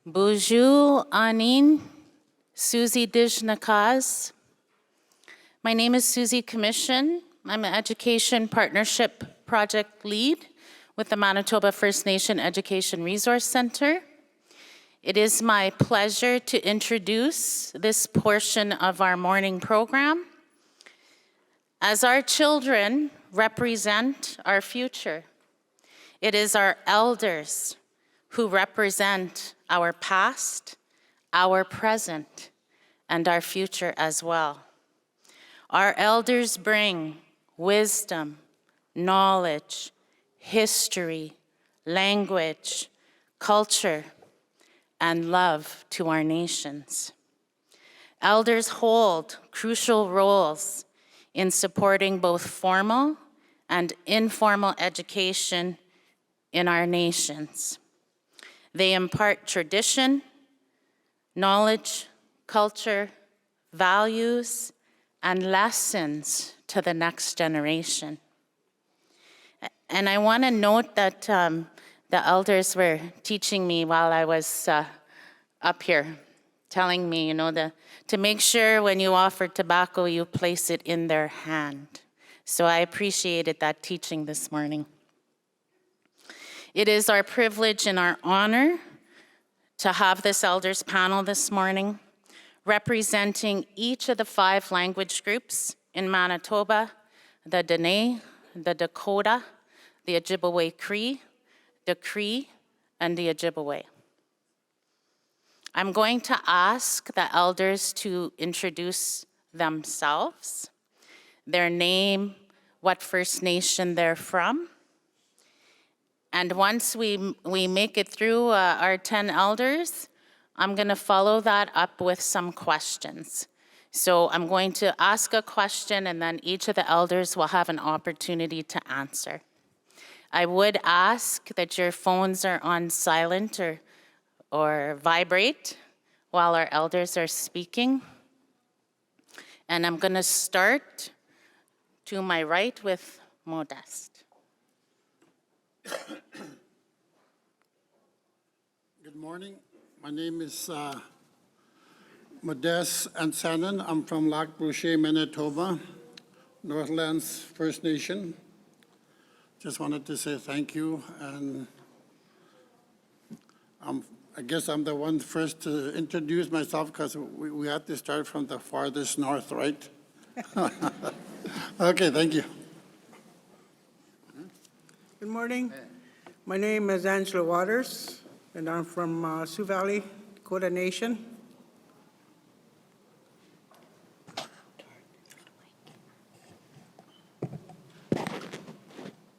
Bonjour, Anin, Susie Dijnakaz. My name is Susie Commission. I'm an Education Partnership Project Lead with the Manitoba First Nation Education Resource Center. It is my pleasure to introduce this portion of our morning program. As our children represent our future, it is our elders who represent our past, our present, and our future as well. Our elders bring wisdom, knowledge, history, language, culture, and love to our nations. Elders hold crucial roles in supporting both formal and informal education in our nations. They impart tradition, knowledge, culture, values, and lessons to the next generation. And I want to note that the elders were teaching me while I was up here, telling me, to make sure when you offer tobacco, you place it in their hand. So I appreciated that teaching this morning. It is our privilege and our honor to have this elders panel this morning, representing each of the 5 language groups in Manitoba: the Dene, the Dakota, the Ojibwe Cree, the Cree, and the Ojibwe. I'm going to ask the elders to introduce themselves, their name, what First Nation they're from. And once we make it through our 10 elders, I'm going to follow that up with some questions. So I'm going to ask a question, and then each of the elders will have an opportunity to answer. I would ask that your phones are on silent or vibrate while our elders are speaking. And I'm going to start to my right with Modeste. Good morning. My name is Modeste Ansanen. I'm from Lac Brochet, Manitoba, Northlands First Nation. Just wanted to say thank you, and I guess I'm the one first to introduce myself because we have to start from the farthest north, right? Okay, thank you. Good morning. My name is Angela Waters, and I'm from Sioux Valley, Dakota Nation.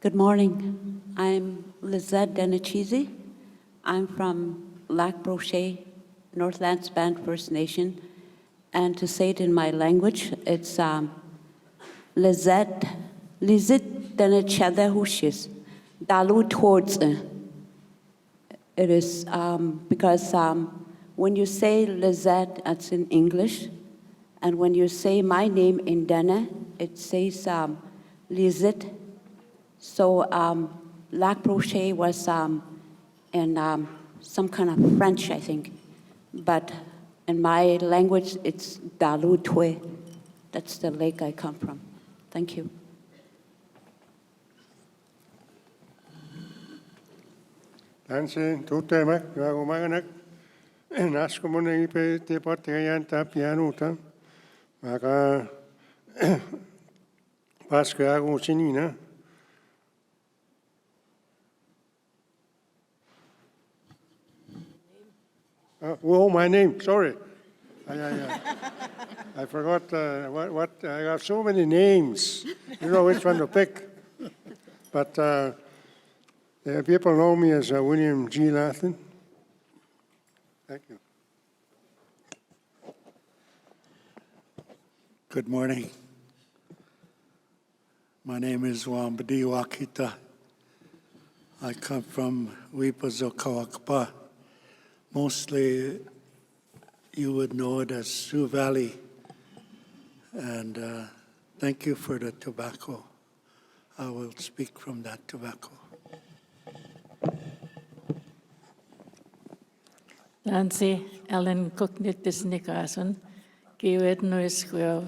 Good morning. I'm Lizette Denichisi. I'm from Lac Brochet, Northlands Band First Nation. And to say it in my language, it's Lizette Denichadehushis, Dalu towards. It is because when you say Lizette, that's in English. And when you say my name in Dene, it says Lizette. So Lac Brochet was in some kind of French, I think. But in my language, it's Dalu Twe. That's the lake I come from. Thank you. Danse tutemak gago maganak nasko mone ipe te portegayan tapianuta maka paska ago sinina oh, my name, sorry. I forgot what I have so many names. You know which one to pick. But people know me as William G. Lathan. Thank you. Good morning. My name is Wambadi Wakita. I come from Wipazokawakpa. Mostly you would know it as Sioux Valley. And thank you for the tobacco. I will speak from that tobacco. Nancy Ellen Cooknit Disnikason, Kiwet Nuisquil,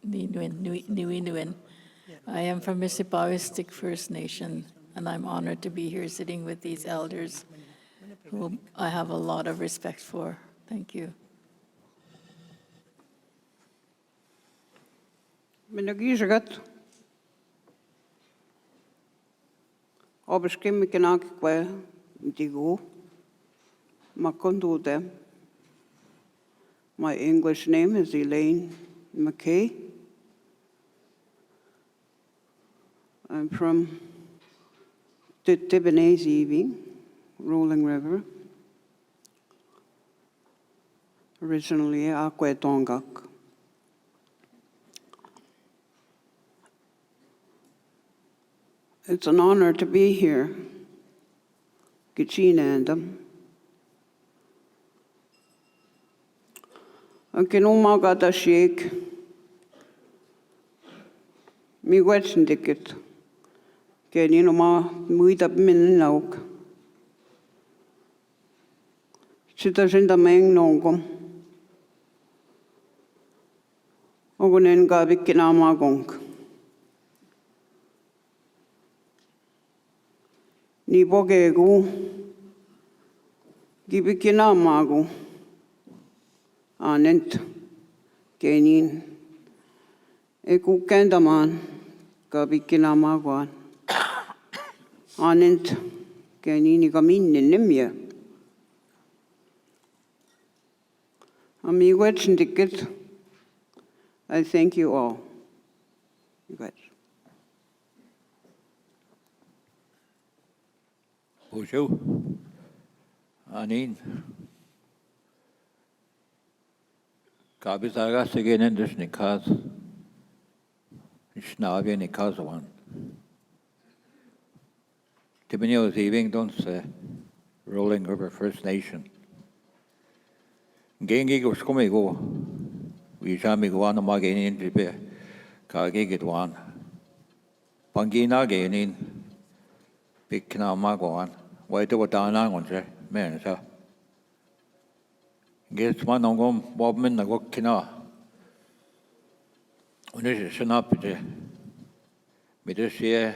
Niwinuin. I am from Mississippi First Nation, and I'm honored to be here sitting with these elders whom I have a lot of respect for. Thank you. Minagisagat. Obiskim mikinakwe digo. Makondude. My English name is Elaine McKay. I'm from Tibonese, Rolling River. Originally Akwe Tongak. It's an honor to be here. Gachina and them. Ang kinumagata shake. Mi wetchen dikit. Kenino ma muita min nauk. Sita sinda meng nongom. Ogunen gabi kinamagong. Ni bogegu, gibikina magu, anent, kenin, eku kendaman, gabikina maguan, anent, kenini gamin nimya. Amigos and tickets, I thank you all. You guys. Bonjour. Anin. Kabisaga sigenen dus nikaz. Schnavia nikazawan. Tibinio is evening, don't say. Rolling River First Nation. Gengi go skumigo. We jami go on a magin in Jibe. Kagigit one. Pangina gainin. Bikina magwan, why do what down on there, man, sir. Gets one on gum, Bobman, the Gokina. When is it up there? But this year,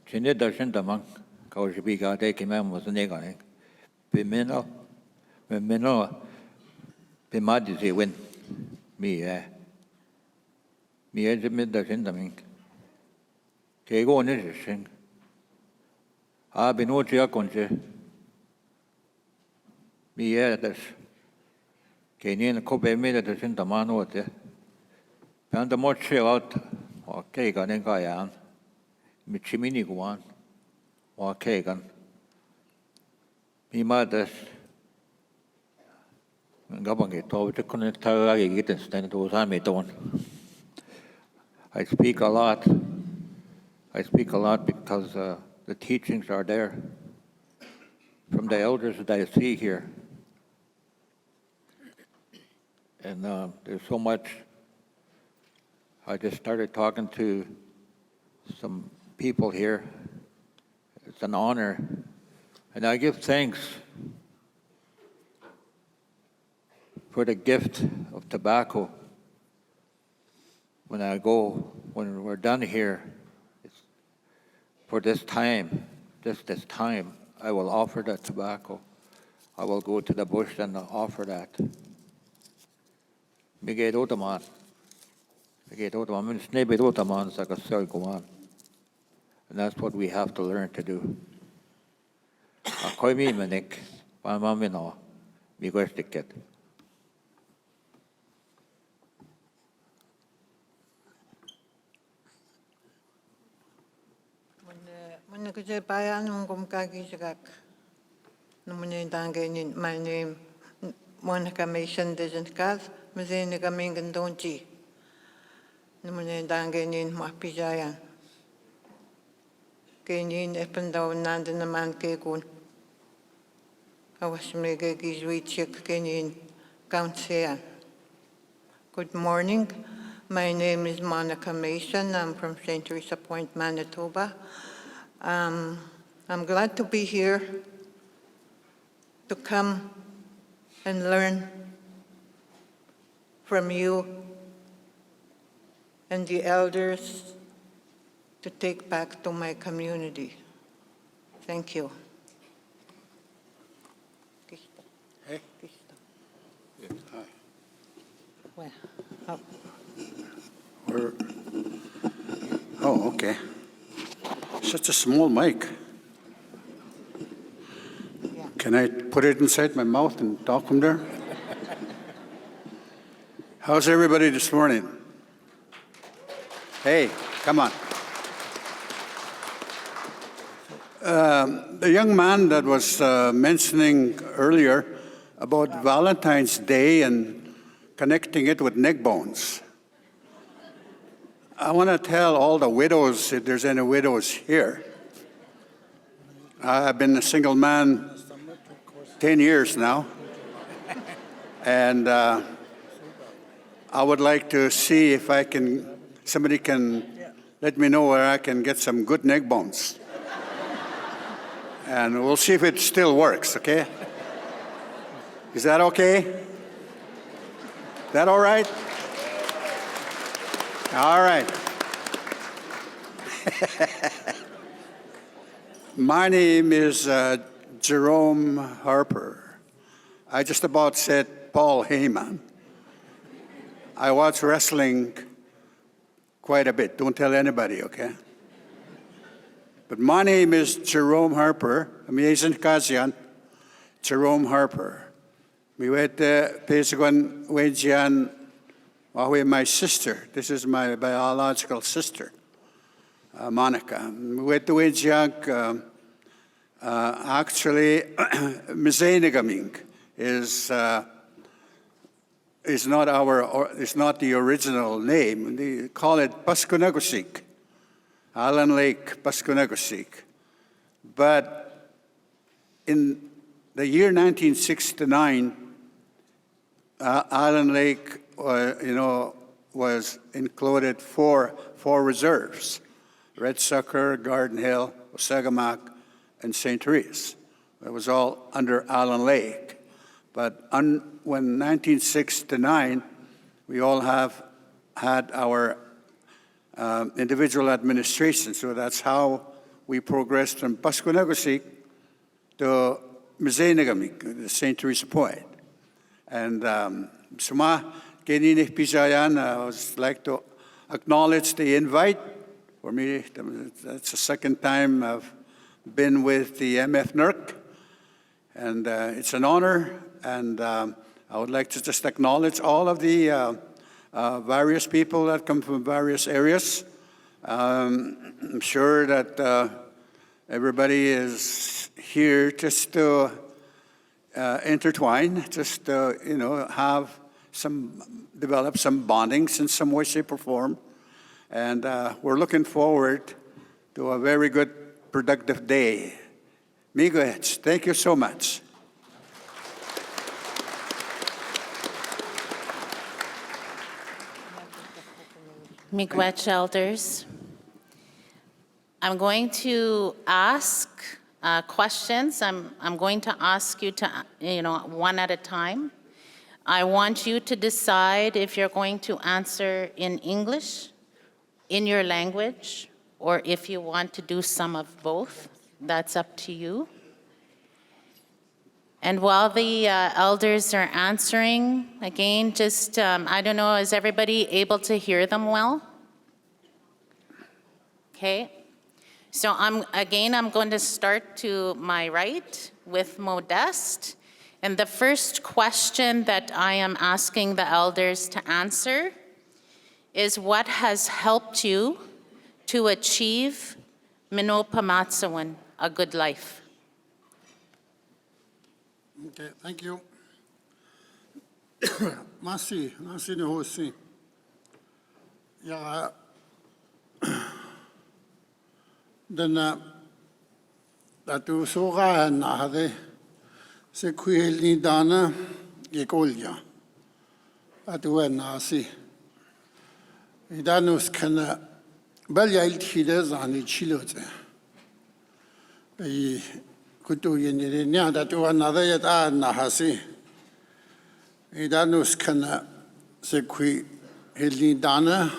Chinny doesn't among, cause you be got taking man was a nigger. Be minnow, be mad is he win. Me, Me as a mid doesn't among. Take on this thing. Binotia conche. Miedas. Kenyan Kobe made it in the man what there. Found the more chill out or Kagan and Gayan. Michimini guan or Kagan. Me mothers. Gabangit over to connect Taragi get and stand to Zamidon. I speak a lot. Because the teachings are there from the elders that I see here. And there's so much. I just started talking to some people here. It's an honor. And I give thanks for the gift of tobacco. When we're done here, for this time, I will offer that tobacco. I will go to the bush and offer that. And that's what we have to learn to do. When I bayan ngum kagi sagak, numuni dangainin my name Monica Mason doesn't cause Mazina Gamingan don'ti. Numuni dangainin mapijayan. Gainin ependa nand in the man kegun. I was mega gizwichik gainin countsean. Good morning. My name is Monica Mason. I'm from St. Teresa Point, Manitoba. I'm glad to be here to come and learn from you and the elders to take back to my community. Thank you. Hey. Well, oh. Oh, okay. Such a small mic. Yeah. Can I put it inside my mouth and talk from there? How's everybody this morning? Hey, come on. The young man that was mentioning earlier about Valentine's Day and connecting it with neck bones. I want to tell all the widows, if there's any widows here. I've been a single man 10 years now, and I would like to see if somebody can let me know where I can get some good neck bones. And we'll see if it still works, okay? Is that okay? That all right? All right. My name is Jerome Harper. I just about said Paul Heyman. I watch wrestling quite a bit. Don't tell anybody, okay? But my name is Jerome Harper. Amazing Kazian, Jerome Harper. We went to Pesagon Wejian, my sister. This is my biological sister, Monica. We went to Wejian. Actually, Mizenigaming is not the original name. They call it Paskunagusik, Island Lake Paskunagusik. But in the year 1969, Island Lake, was included four reserves: Red Sucker, Garden Hill, Osagamak, and St. Therese. It was all under Island Lake. But when 1969, we all have had our individual administration. So that's how we progressed from Paskunagusik to Mizenigamik, the St. Teresa Point. And Suma Kenini Pijayan, I would like to acknowledge the invite. For me, that's the second time I've been with the MFNERC, and it's an honor. And I would like to just acknowledge all of the various people that come from various areas. I'm sure that everybody is here just to intertwine, just to, develop some bondings in some way, shape, or form. And we're looking forward to a very good, productive day. Miigwech, thank you so much. Miigwech elders. I'm going to ask questions. I'm going to ask you to, one at a time. I want you to decide if you're going to answer in English, in your language, or if you want to do some of both. That's up to you. And while the elders are answering, again, just, I don't know, is everybody able to hear them well? Okay. So I'm going to start to my right with Modeste. And the first question that I am asking the elders to answer is, what has helped you to achieve Minopamatsawan, a good life? Okay, thank you. Masi ni hosi. Ya dana datu soga na hade se kuil ni dana ye kolja. Atu na si. Idanus kana bal ya iltide zani chilote. Ei kutu yini nya that another yet nahasi. Idanus kana sekui hilidana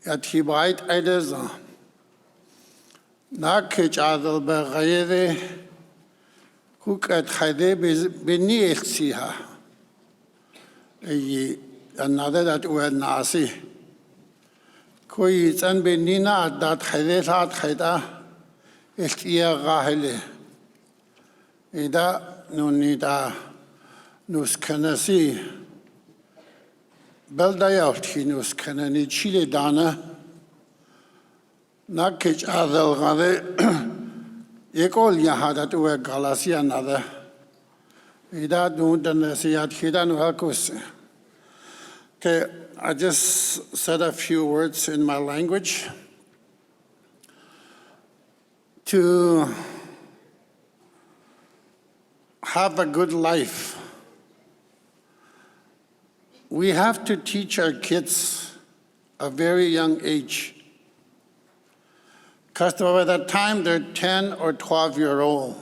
at hibait ideza. Nakich adal bagayede hook at hide beni exiha. Another that were nasi. Koi san benina that hide hat hida ekia gahele. Ida nunida nus kanasi. Beldayalt hinus kanani chile dana. Nakich adal gade ekol yahadat were galasi another. Ida dundanasiat hidan hakus. Okay, I just said a few words in my language to have a good life. We have to teach our kids at a very young age. Because by the time they're 10 or 12-year-old,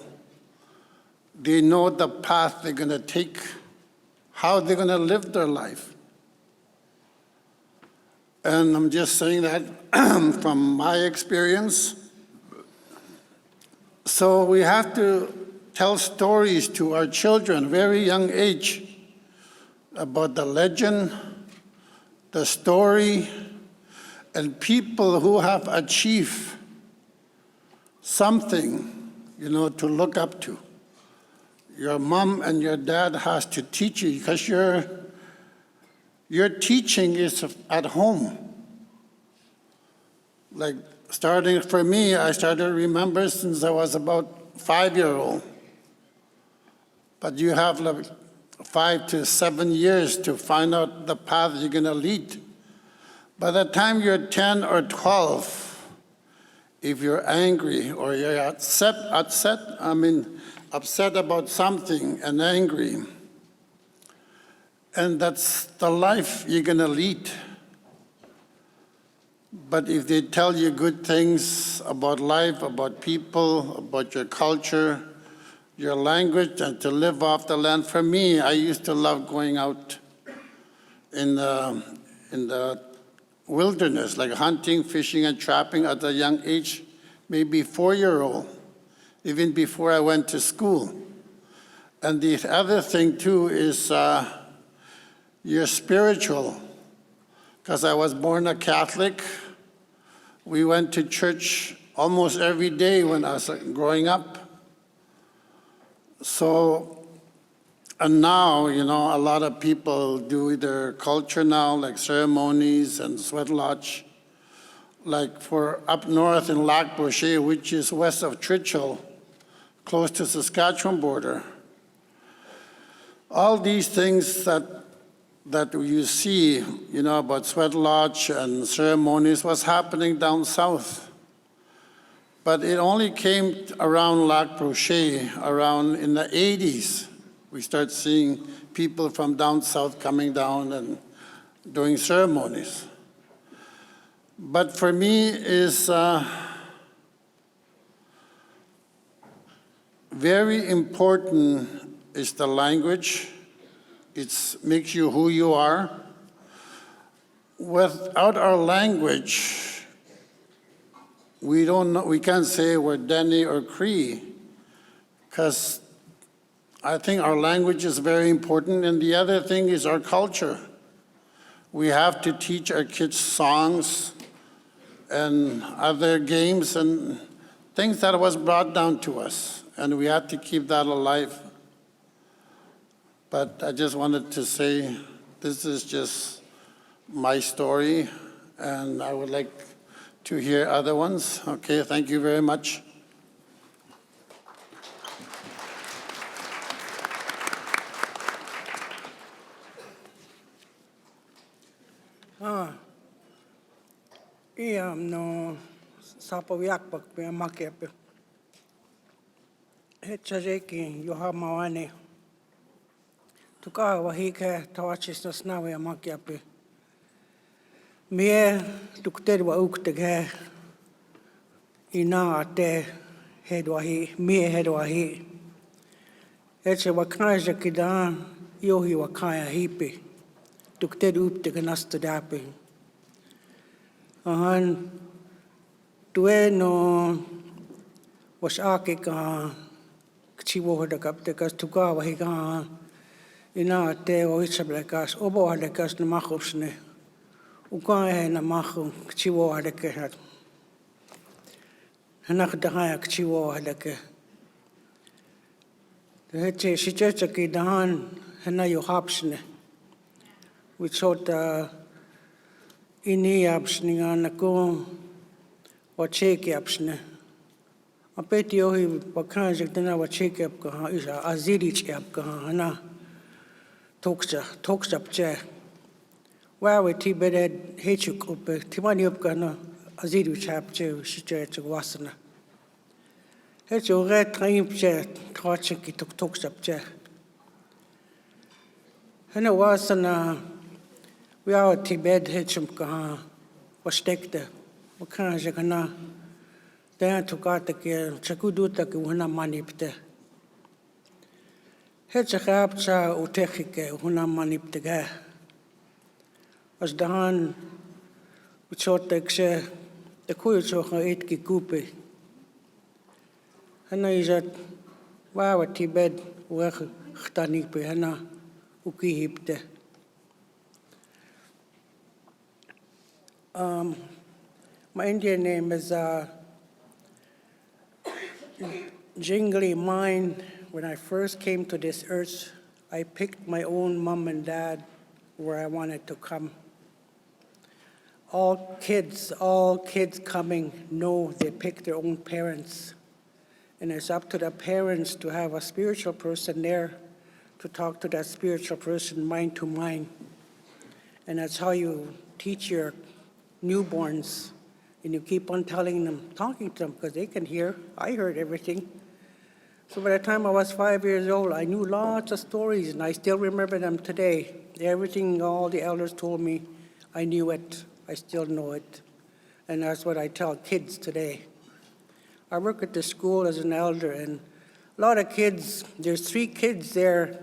they know the path they're going to take, how they're going to live their life. And I'm just saying that from my experience. So we have to tell stories to our children, very young age, about the legend, the story, and people who have achieved something, to look up to. Your mom and your dad has to teach you because your teaching is at home. Like starting for me, I started to remember since I was about 5-year-old. But you have like 5 to 7 years to find out the path you're going to lead. By the time you're 10 or 12, if you're angry or you're upset about something and angry, and that's the life you're going to lead. But if they tell you good things about life, about people, about your culture, your language, and to live off the land. For me, I used to love going out in the wilderness, like hunting, fishing, and trapping at a young age, maybe 4-year-old, even before I went to school. And the other thing, too, is you're spiritual. Because I was born a Catholic. We went to church almost every day when I was growing up. So, and now, a lot of people do their culture now, like ceremonies and sweat lodge. Like for up north in Lac Brochet, which is west of Churchill, close to Saskatchewan border. All these things that you see, about sweat lodge and ceremonies was happening down south. But it only came around Lac Brochet, around in the 80s. We start seeing people from down south coming down and doing ceremonies. But for me, is very important is the language. It makes you who you are. Without our language, we can't say we're Dene or Cree, because I think our language is very important, and the other thing is our culture. We have to teach our kids songs and other games and things that was brought down to us, and we have to keep that alive. But I just wanted to say this is just my story, and I would like to hear other ones. Okay, thank you very much. No sapaviak pak pe makepe. Hetsajeki joha mawane. Tuka wahike tawachis no snawe makepe. Mie tukter wa ukteghe ina ate wahi, mie he wahi. E se wakaja ki da, iohi wakaya hipi. Tuk te rup te ganasta dapi. Ahan, tue no was ake ka kchiwo hada kap te kas tuka wahi ka ina te o isabla kas obo hada kas na makhusne. Uka e na makhu kchiwo hada ke hat. Hanak dahaya kchiwo hada ke. Te heche shichecha ki dahan hana yo hapsne. We thought ini apsne nga nako wacheki apsne. Apeti ohi wakanja tena wacheki apka isa azirich apka hana toksa pche. Wawe ti beded hechuk upe timani upka na azirich apche shichecha wasana. Hecho re train pche tracheki toksa pche. Hana wasana we are Tibet hechum ka wastekte wakanja kana dan tukata ke chakuduta ke huna manipte hecha khapcha utekhike huna manipte ga as dan uchotekse de kuyo kha etki kupe hana izat wa Tibet wa khtani pe hana ukihipte. My Indian name is Jingli. Mine, when I first came to this earth, I picked my own mom and dad where I wanted to come. All kids coming know they pick their own parents. And it's up to the parents to have a spiritual person there to talk to that spiritual person mind to mind. And that's how you teach your newborns, and you keep on telling them, talking to them, because they can hear. I heard everything. So by the time I was 5 years old, I knew lots of stories, and I still remember them today. Everything all the elders told me, I knew it. I still know it. And that's what I tell kids today. I work at the school as an elder, and a lot of kids, there's 3 kids there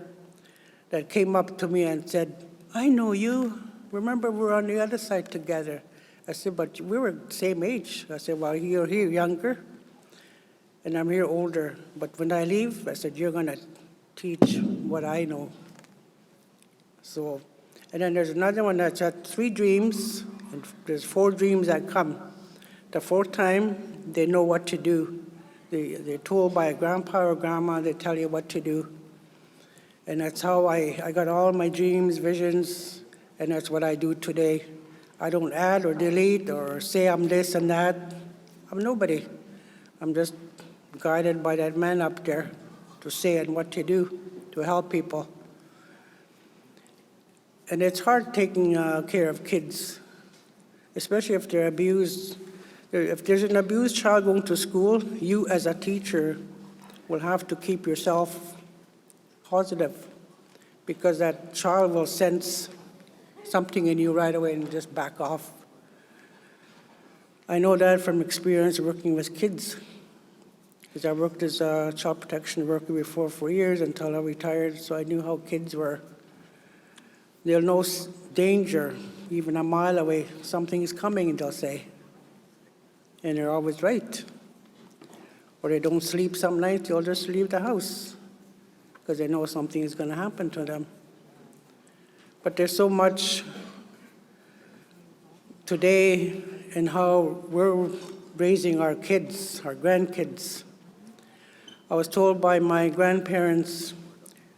that came up to me and said, I know you. Remember, we're on the other side together. I said, but we were the same age. I said, well, you're here younger, and I'm here older. But when I leave, I said, you're going to teach what I know. So, and then there's another one that's had 3 dreams, and there's 4 dreams that come. The 4th time, they know what to do. They're told by a grandpa or grandma, they tell you what to do. And that's how I got all my dreams, visions, and that's what I do today. I don't add or delete or say I'm this and that. I'm nobody. I'm just guided by that man up there to say and what to do to help people. And it's hard taking care of kids, especially if they're abused. If there's an abused child going to school, you as a teacher will have to keep yourself positive, because that child will sense something in you right away and just back off. I know that from experience working with kids, because I worked as a child protection worker before for years until I retired, so I knew how kids were. They'll know danger, even a mile away. Something is coming, they'll say. And they're always right. Or they don't sleep some nights, they'll just leave the house because they know something is going to happen to them. But there's so much today in how we're raising our kids, our grandkids. I was told by my grandparents,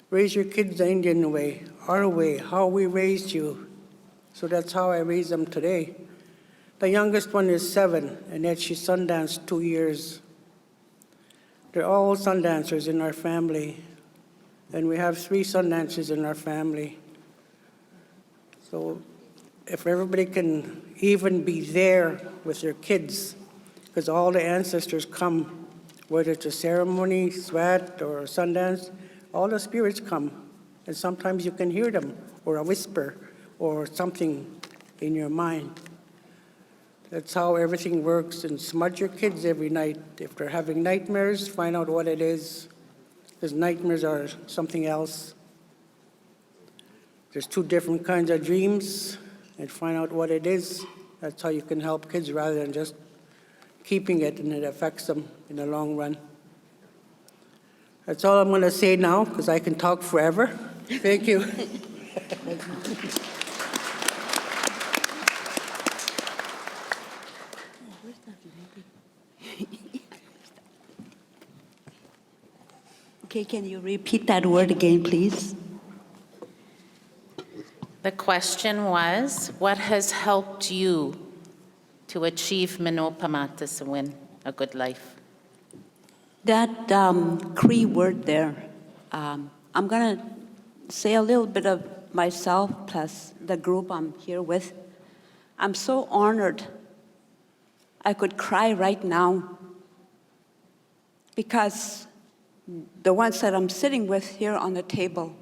raise your kids the Indian way, our way, how we raised you. So that's how I raise them today. The youngest one is 7, and yet she sundanced 2 years. They're all sundancers in our family, and we have 3 sundancers in our family. So if everybody can even be there with their kids, because all the ancestors come, whether it's a ceremony, swat, or sundance, all the spirits come. And sometimes you can hear them, or a whisper, or something in your mind. That's how everything works. And smudge your kids every night. If they're having nightmares, find out what it is, because nightmares are something else. There's two different kinds of dreams, and find out what it is. That's how you can help kids rather than just keeping it, and it affects them in the long run. That's all I'm going to say now, because I can talk forever. Thank you. Okay, can you repeat that word again, please? The question was, what has helped you to achieve Minopamata to win a good life? That Cree word there, I'm going to say a little bit of myself plus the group I'm here with. I'm so honored. I could cry right now because the ones that I'm sitting with here on the table,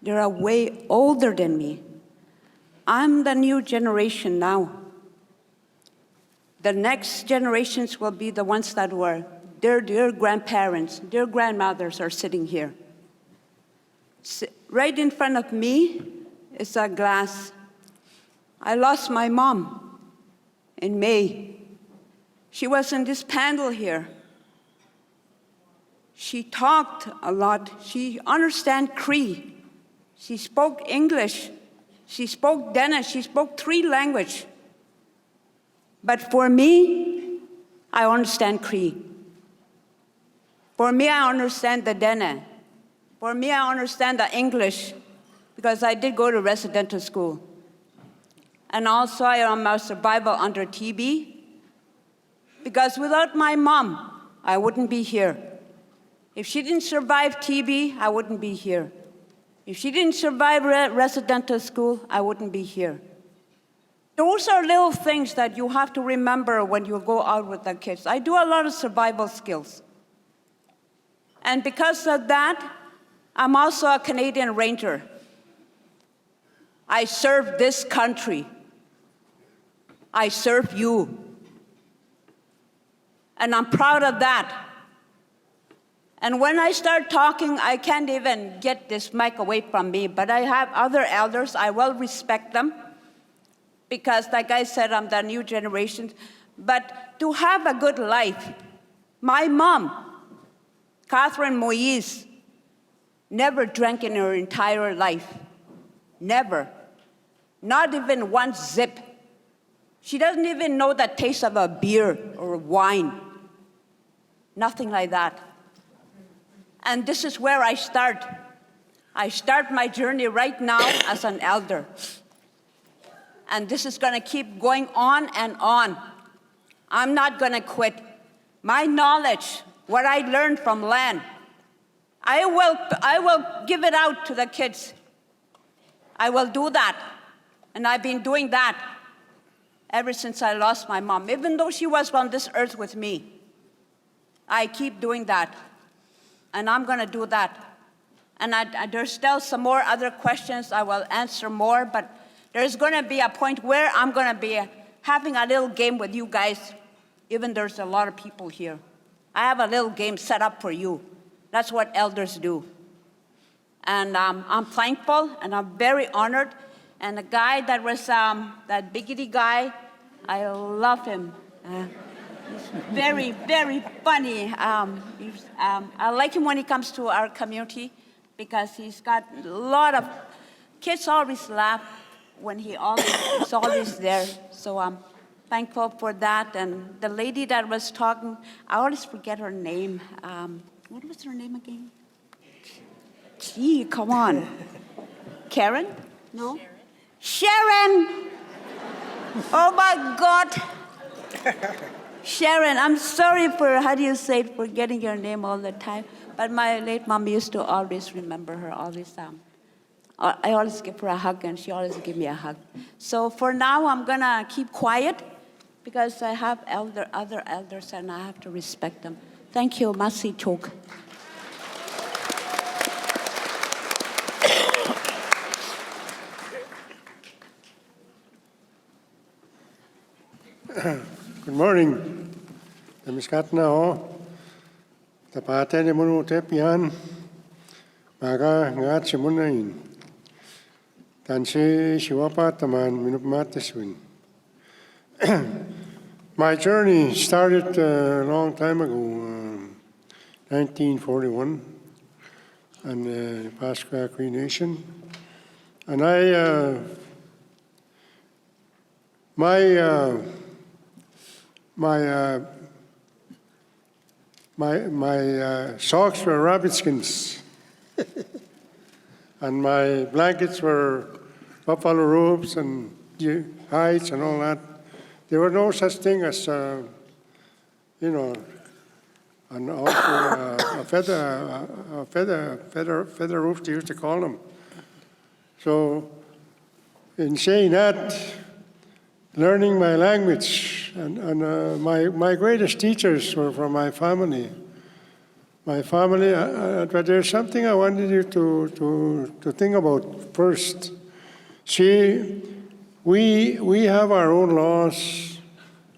they're way older than me. I'm the new generation now. The next generations will be the ones that were their grandparents, their grandmothers are sitting here. Right in front of me is a glass. I lost my mom in May. She was in this panel here. She talked a lot. She understood Cree. She spoke English. She spoke Dene. She spoke 3 languages. But for me, I understand Cree. For me, I understand the Dene. For me, I understand the English because I did go to residential school. And also, I am a survivor under TB because without my mom, I wouldn't be here. If she didn't survive TB, I wouldn't be here. If she didn't survive residential school, I wouldn't be here. Those are little things that you have to remember when you go out with the kids. I do a lot of survival skills. And because of that, I'm also a Canadian Ranger. I serve this country. I serve you. And I'm proud of that. And when I start talking, I can't even get this mic away from me, but I have other elders. I will respect them because, like I said, I'm the new generation. But to have a good life, my mom, Catherine Moise, never drank in her entire life. Never. Not even one sip. She doesn't even know the taste of a beer or wine. Nothing like that. And this is where I start. I start my journey right now as an elder. And this is going to keep going on and on. I'm not going to quit. My knowledge, what I learned from land, I will give it out to the kids. I will do that. And I've been doing that ever since I lost my mom. Even though she was on this earth with me, I keep doing that. And I'm going to do that. And there's still some more other questions. I will answer more, but there's going to be a point where I'm going to be having a little game with you guys, even there's a lot of people here. I have a little game set up for you. That's what elders do. And I'm thankful, and I'm very honored. And the guy that was, that biggity guy, I love him. He's very, very funny. I like him when he comes to our community because he's got a lot of, kids always laugh when he's always there. So I'm thankful for that. And the lady that was talking, I always forget her name. What was her name again? Gee, come on. Karen? No? Sharon! Oh my God. Sharon, I'm sorry for, how do you say it, forgetting your name all the time. But my late mom used to always remember her, always. I always give her a hug, and she always give me a hug. So for now, I'm going to keep quiet because I have other elders, and I have to respect them. Thank you, Masi Chok. morning. The Miskatna ho. The Pate de Munu Tepian. Maga Ngat Simunain. Tanse Shiwapataman Minupmatiswin. My journey started a long time ago, 1941, and the Pasqua Cree Nation. And my socks were rabbit skins, and my blankets were buffalo robes and hides and all that. There were no such thing as, and also a feather roof, they used to call them. So, in saying that, learning my language, and my greatest teachers were from my family. My family, but there's something I wanted you to think about first. See, we have our own laws,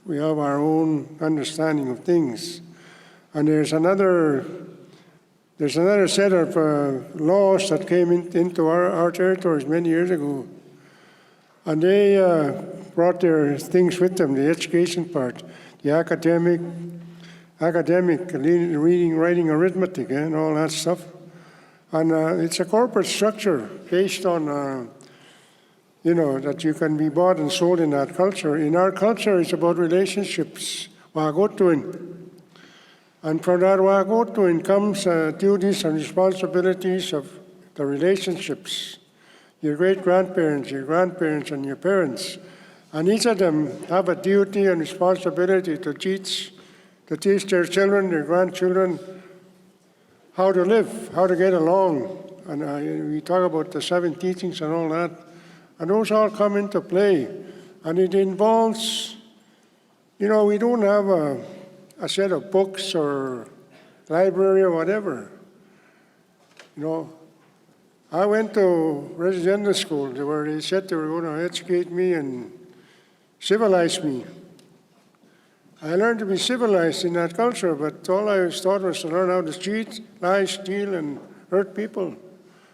we have our own understanding of things, and there's another set of laws that came into our territories many years ago, and they brought their things with them, the education part, the academic, reading, writing, arithmetic, and all that stuff. And it's a corporate structure based on, that you can be bought and sold in that culture. In our culture, it's about relationships. And from that comes duties and responsibilities of the relationships. Your great-grandparents, your grandparents, and your parents. And each of them have a duty and responsibility to teach their children, their grandchildren, how to live, how to get along. And we talk about the 7 teachings and all that. And those all come into play. And it involves, we don't have a set of books or library or whatever. I went to residential school where they said they were going to educate me and civilize me. I learned to be civilized in that culture, but all I was taught was to learn how to cheat, lie, steal, and hurt people.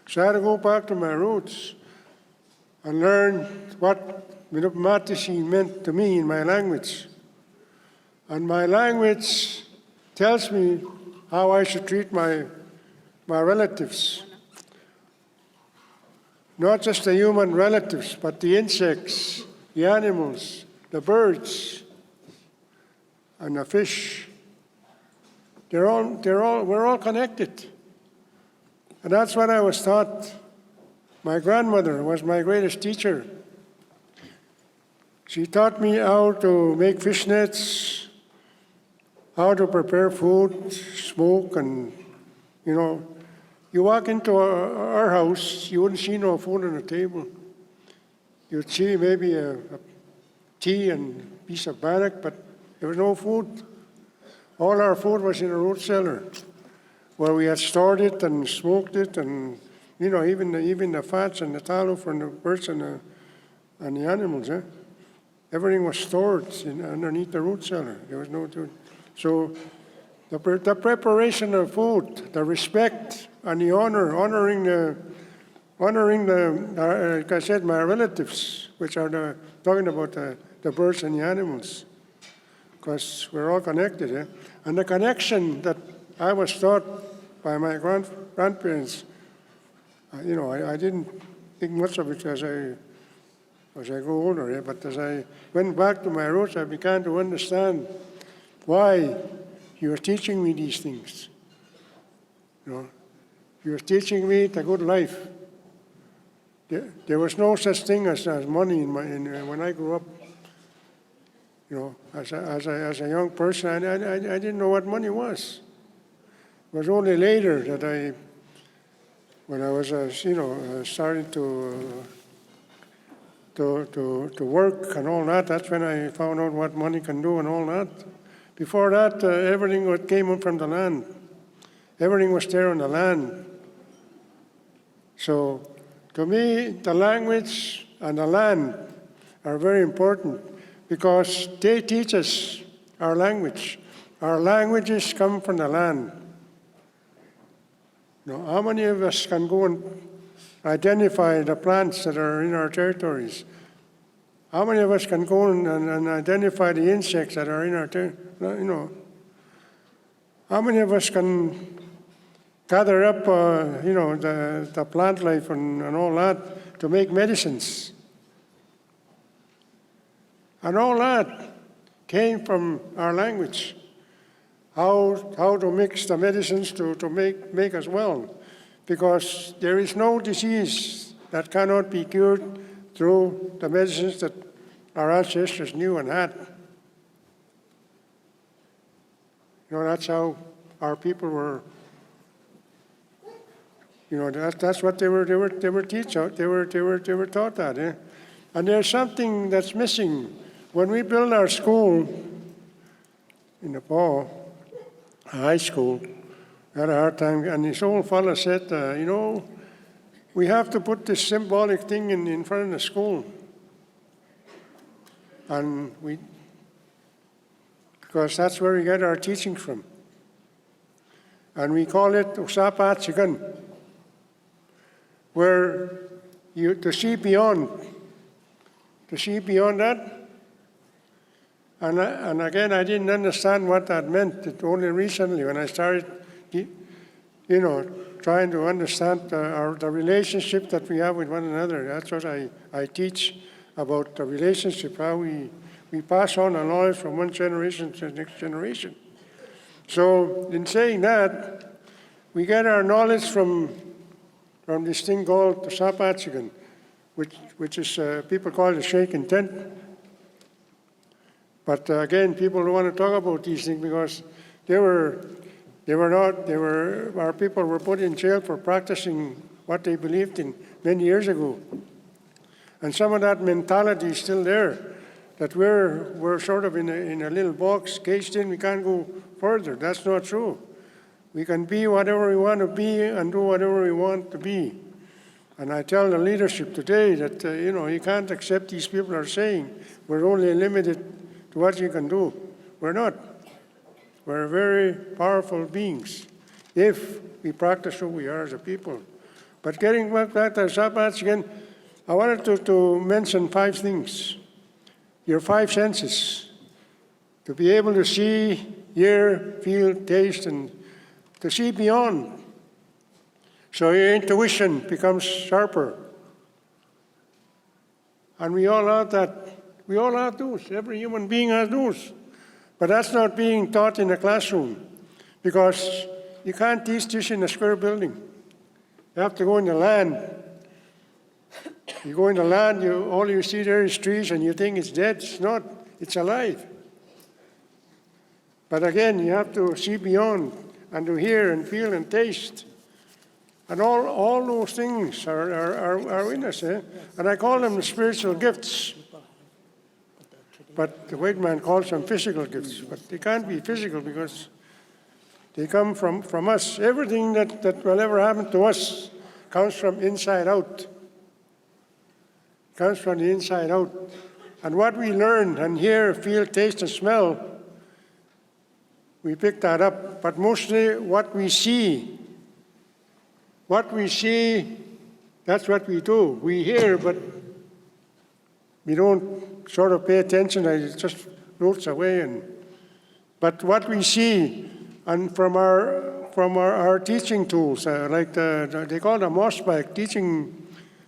So I had to go back to my roots and learn what Minupmatisi meant to me in my language. And my language tells me how I should treat my relatives. Not just the human relatives, but the insects, the animals, the birds, and the fish. We're all connected. And that's what I was taught. My grandmother was my greatest teacher. She taught me how to make fish nets, how to prepare food, smoke, and, you walk into our house, you wouldn't see no food on the table. You'd see maybe a tea and a piece of bannock, but there was no food. All our food was in a root cellar, where we had stored it and smoked it, and even the fats and the tallow from the birds and the animals. Everything was stored underneath the root cellar. There was no food. So the preparation of food, the respect and the honoring like I said, my relatives, which are talking about the birds and the animals, because we're all connected. And the connection that I was taught by my grandparents, I didn't think much of it as I grew older, but as I went back to my roots, I began to understand why you were teaching me these things. You were teaching me the good life. There was no such thing as money when I grew up. As a young person, I didn't know what money was. It was only later that when I was, starting to work and all that, that's when I found out what money can do and all that. Before that, everything came from the land. Everything was there on the land. So, to me, the language and the land are very important because they teach us our language. Our languages come from the land. Now, how many of us can go and identify the plants that are in our territories? How many of us can go and identify the insects that are in our territory? How many of us can gather up, the plant life and all that to make medicines? And all that came from our language. How to mix the medicines to make us well. Because there is no disease that cannot be cured through the medicines that our ancestors knew and had. That's how our people were. That's what they were taught. They were taught that. Eh? And there's something that's missing. When we build our school in Nepal, high school, I had a hard time, and this old fellow said, we have to put this symbolic thing in front of the school. And because that's where we get our teaching from. And we call it Usapa Chigan, where to see beyond that. And again, I didn't understand what that meant. It only recently when I started, trying to understand the relationship that we have with one another. That's what I teach about the relationship, how we pass on our knowledge from one generation to the next generation. So in saying that, we get our knowledge from this thing called the Sapachigan, which is, people call it a shaken tent. But again, people don't want to talk about these things because our people were put in jail for practicing what they believed in many years ago. And some of that mentality is still there, that we're sort of in a little box, caged in, we can't go further. That's not true. We can be whatever we want to be and do whatever we want to be. And I tell the leadership today that, you can't accept these people are saying we're only limited to what you can do. We're not. We're very powerful beings if we practice who we are as a people. But getting back to Sabbath again, I wanted to mention 5 things. Your 5 senses. To be able to see, hear, feel, taste, and to see beyond. So your intuition becomes sharper. And we all have that. We all have those. Every human being has those. But that's not being taught in a classroom because you can't teach this in a square building. You have to go in the land. You go in the land, all you see there is trees and you think it's dead. It's not. It's alive. But again, you have to see beyond and to hear and feel and taste. And all those things are in us. Eh? And I call them the spiritual gifts. But the white man calls them physical gifts. But they can't be physical because they come from us. Everything that will ever happen to us comes from inside out. Comes from the inside out. And what we learn and hear, feel, taste, and smell, we pick that up. But mostly what we see, that's what we do. We hear, but we don't sort of pay attention. It just floats away. But what we see, and from our teaching tools, like they call the MOSBAC teaching.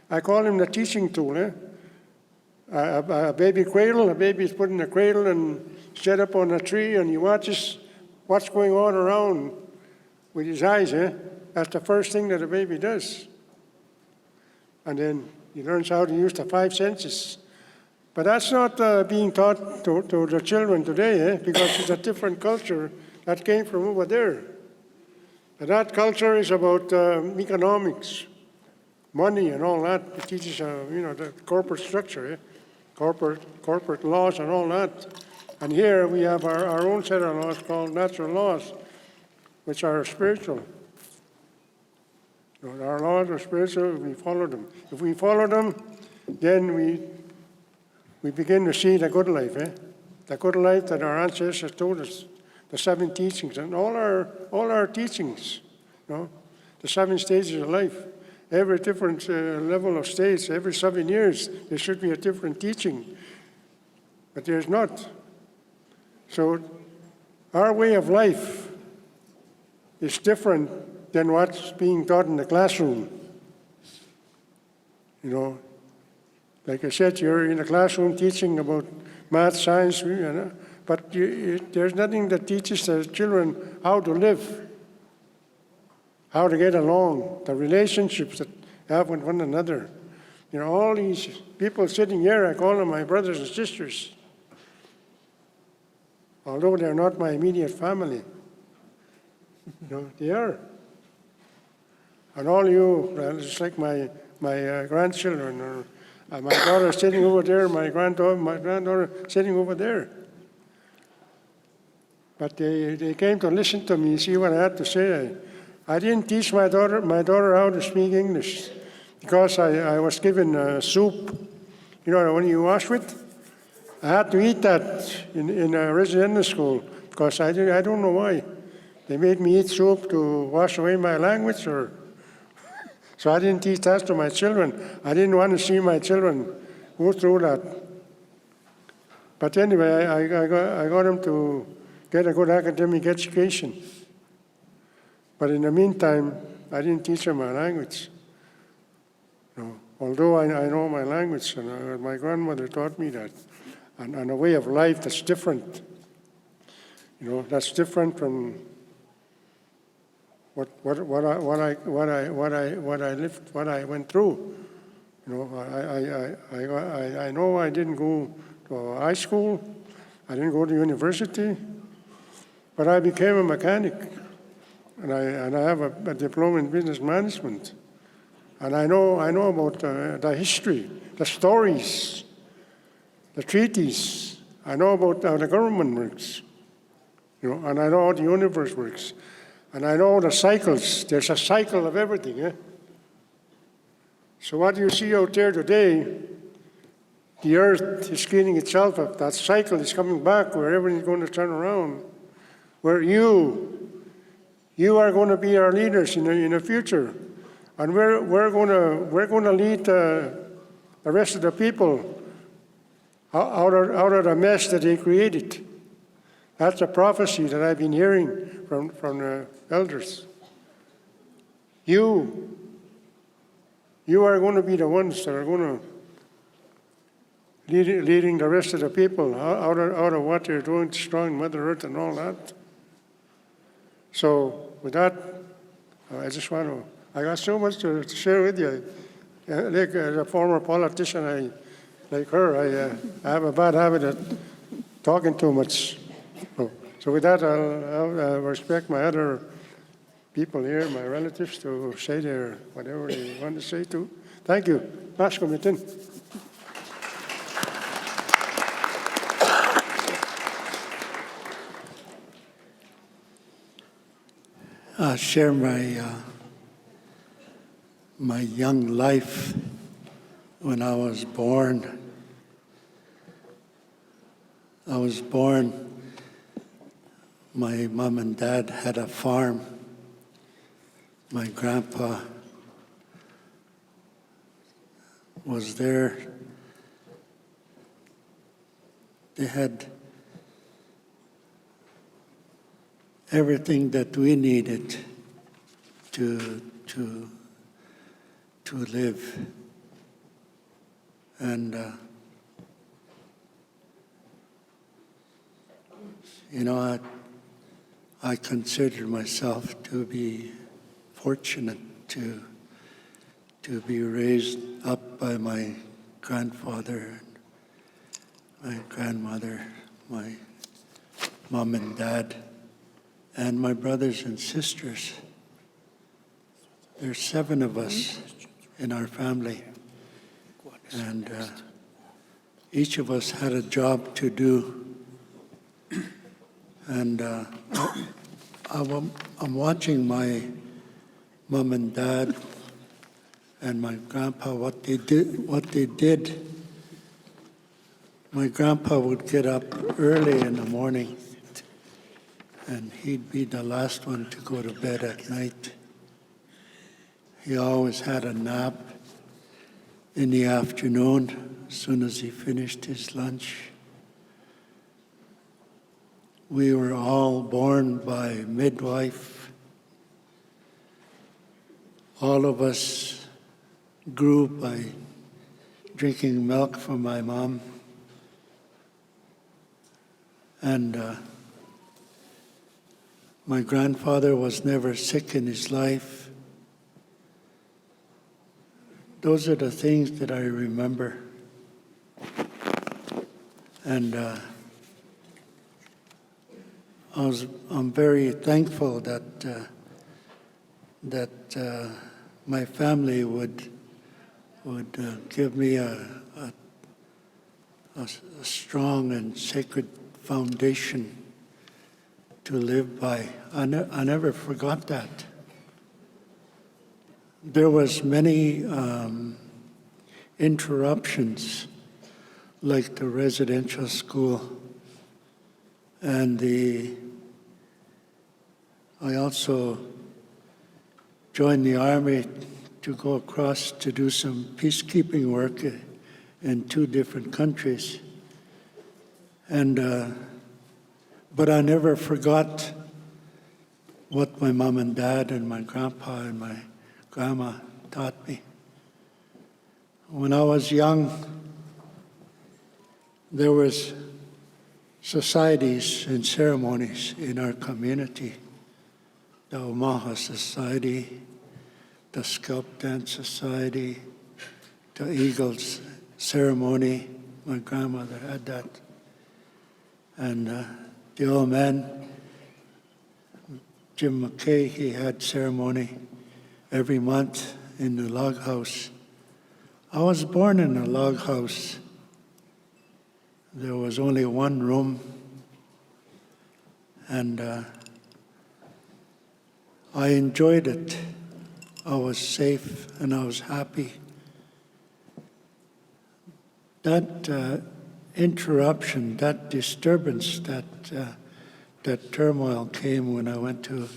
I call them the teaching tool. Eh? A baby cradle. A baby is put in a cradle and set up on a tree, and he watches what's going on around with his eyes. Eh? That's the first thing that a baby does. And then he learns how to use the 5 senses. But that's not being taught to the children today, eh? Because it's a different culture that came from over there. And that culture is about economics, money and all that. It teaches, the corporate structure, eh? corporate laws and all that. And here we have our own set of laws called natural laws, which are spiritual. Our laws are spiritual, we follow them. If we follow them, then we begin to see the good life. Eh? the good life that our ancestors told us, the 7 teachings, and all our teachings, you know, the 7 stages of life. Every different level of stage, every 7 years, there should be a different teaching. But there's not. So our way of life is different than what's being taught in the classroom. You know, like I said, you're in a classroom teaching about math, science, you know, but there's nothing that teaches the children how to live, how to get along, the relationships that they have with one another. You know, all these people sitting here, I call them my brothers and sisters, although they're not my immediate family. You know, they are. And all you, it's like my grandchildren, or my daughter sitting over there, my granddaughter sitting over there. But they came to listen to me, see what I had to say. I didn't teach my daughter how to speak English, because I was given soup, you know, when you wash with. I had to eat that in a residential school, because I don't know why. They made me eat soup to wash away my language, or so I didn't teach that to my children. I didn't want to see my children go through that. But anyway, I got them to get a good academic education. But in the meantime, I didn't teach them my language. No. Although I know my language, and my grandmother taught me that, and a way of life that's different. You know, that's different from what I went through. You know, I know I didn't go to high school, I didn't go to university, but I became a mechanic, and I have a diploma in business management, and I know about the history, the stories, the treaties. I know about how the government works, you know, and I know how the universe works. And I know the cycles. There's a cycle of everything. Eh? So what you see out there today, the earth is cleaning itself up. That cycle is coming back where everything's going to turn around. Where you are going to be our leaders in the future. And we're going to lead the rest of the people out of the mess that they created. That's a prophecy that I've been hearing from the elders. You are going to be the ones that are going to leading the rest of the people out of what they're doing, destroying Mother Earth and all that. So with that, I just want to, I got so much to share with you. Like as a former politician, like her, I have a bad habit of talking too much. So with that, I'll respect my other people here, my relatives, to say their whatever they want to say too. Thank you. Pascomitin. I'll share my young life when I was born. My mom and dad had a farm. My grandpa was there. They had everything that we needed to live. And you know, I consider myself to be fortunate to be raised up by my grandfather, my grandmother, my mom and dad, and my brothers and sisters. There's 7 of us in our family, and each of us had a job to do. And I'm watching my mom and dad and my grandpa, what they did My grandpa would get up early in the morning, and he'd be the last one to go to bed at night. He always had a nap in the afternoon as soon as he finished his lunch. We were all born by midwife. All of us grew by drinking milk from my mom. And my grandfather was never sick in his life. Those are the things that I remember. And I'm very thankful that my family would give me a strong and sacred foundation to live by. I never forgot that. There was many interruptions, like the residential school, and I also joined the army to go across to do some peacekeeping work in 2 different countries. And but I never forgot what my mom and dad and my grandpa and my grandma taught me. When I was young, there was societies and ceremonies in our community. The Omaha Society, the Scalp Dance Society, the Eagles ceremony. My grandmother had that. And the old man, Jim McKay, he had ceremony every month in the log house. I was born in a log house. There was only one room, and I enjoyed it. I was safe and I was happy. That interruption, that disturbance, that turmoil came when I went to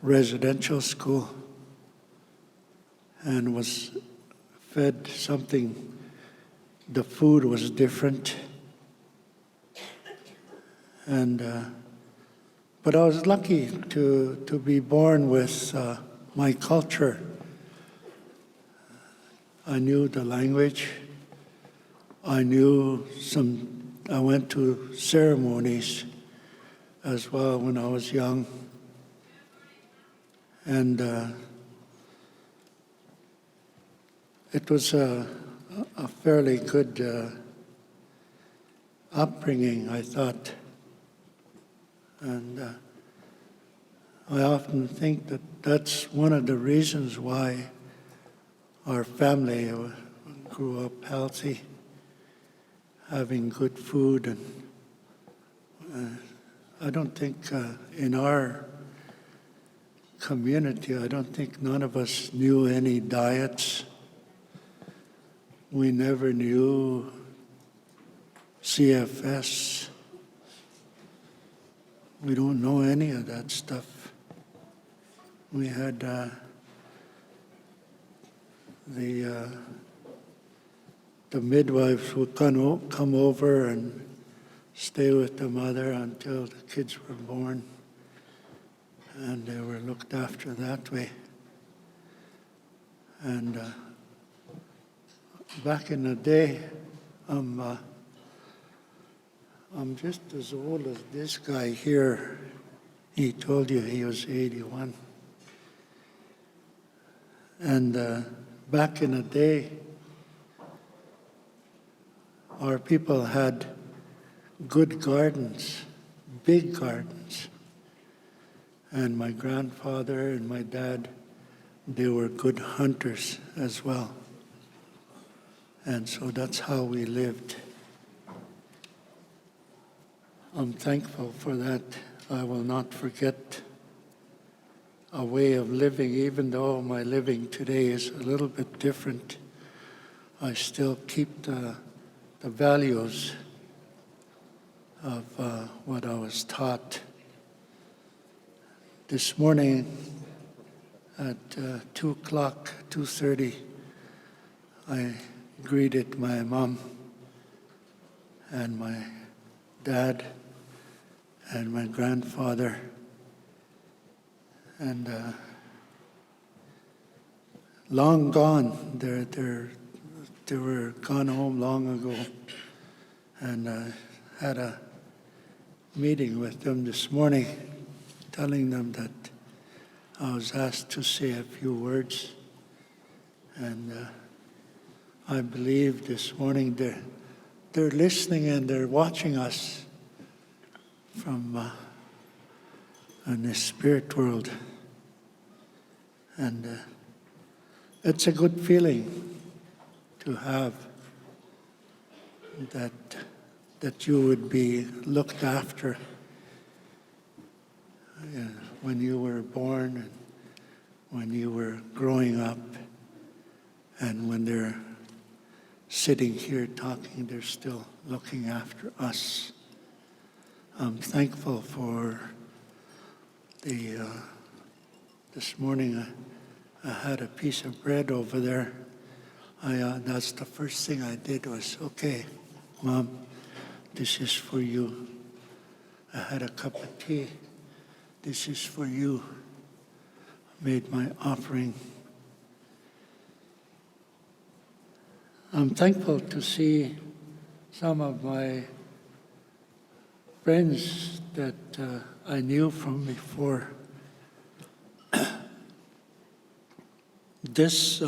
residential school and was fed something. The food was different. But I was lucky to be born with my culture. I knew the language. I went to ceremonies as well when I was young. And it was a fairly good upbringing, I thought. And I often think that that's one of the reasons why our family grew up healthy, having good food. And I don't think in our community, I don't think none of us knew any diets. We never knew CFS. We don't know any of that stuff. We had the midwives would come over and stay with the mother until the kids were born, and they were looked after that way. And back in the day, I'm just as old as this guy here. He told you he was 81. And back in the day, our people had good gardens, big gardens. And my grandfather and my dad, they were good hunters as well. And so that's how we lived. I'm thankful for that. I will not forget a way of living, even though my living today is a little bit different. I still keep the values of what I was taught. This morning at 2 o'clock, 2:30, I greeted my mom and my dad and my grandfather, and long gone. They were gone home long ago, and I had a meeting with them this morning, telling them that I was asked to say a few words, and I believe this morning they're listening and they're watching us from in the spirit world, and it's a good feeling to have that you would be looked after when you were born and when you were growing up, and when they're sitting here talking, they're still looking after us. I'm thankful for this morning I had a piece of bread over there. That's the first thing I did was, okay, Mom, this is for you. I had a cup of tea. This is for you. I made my offering. I'm thankful to see some of my friends that I knew from before. This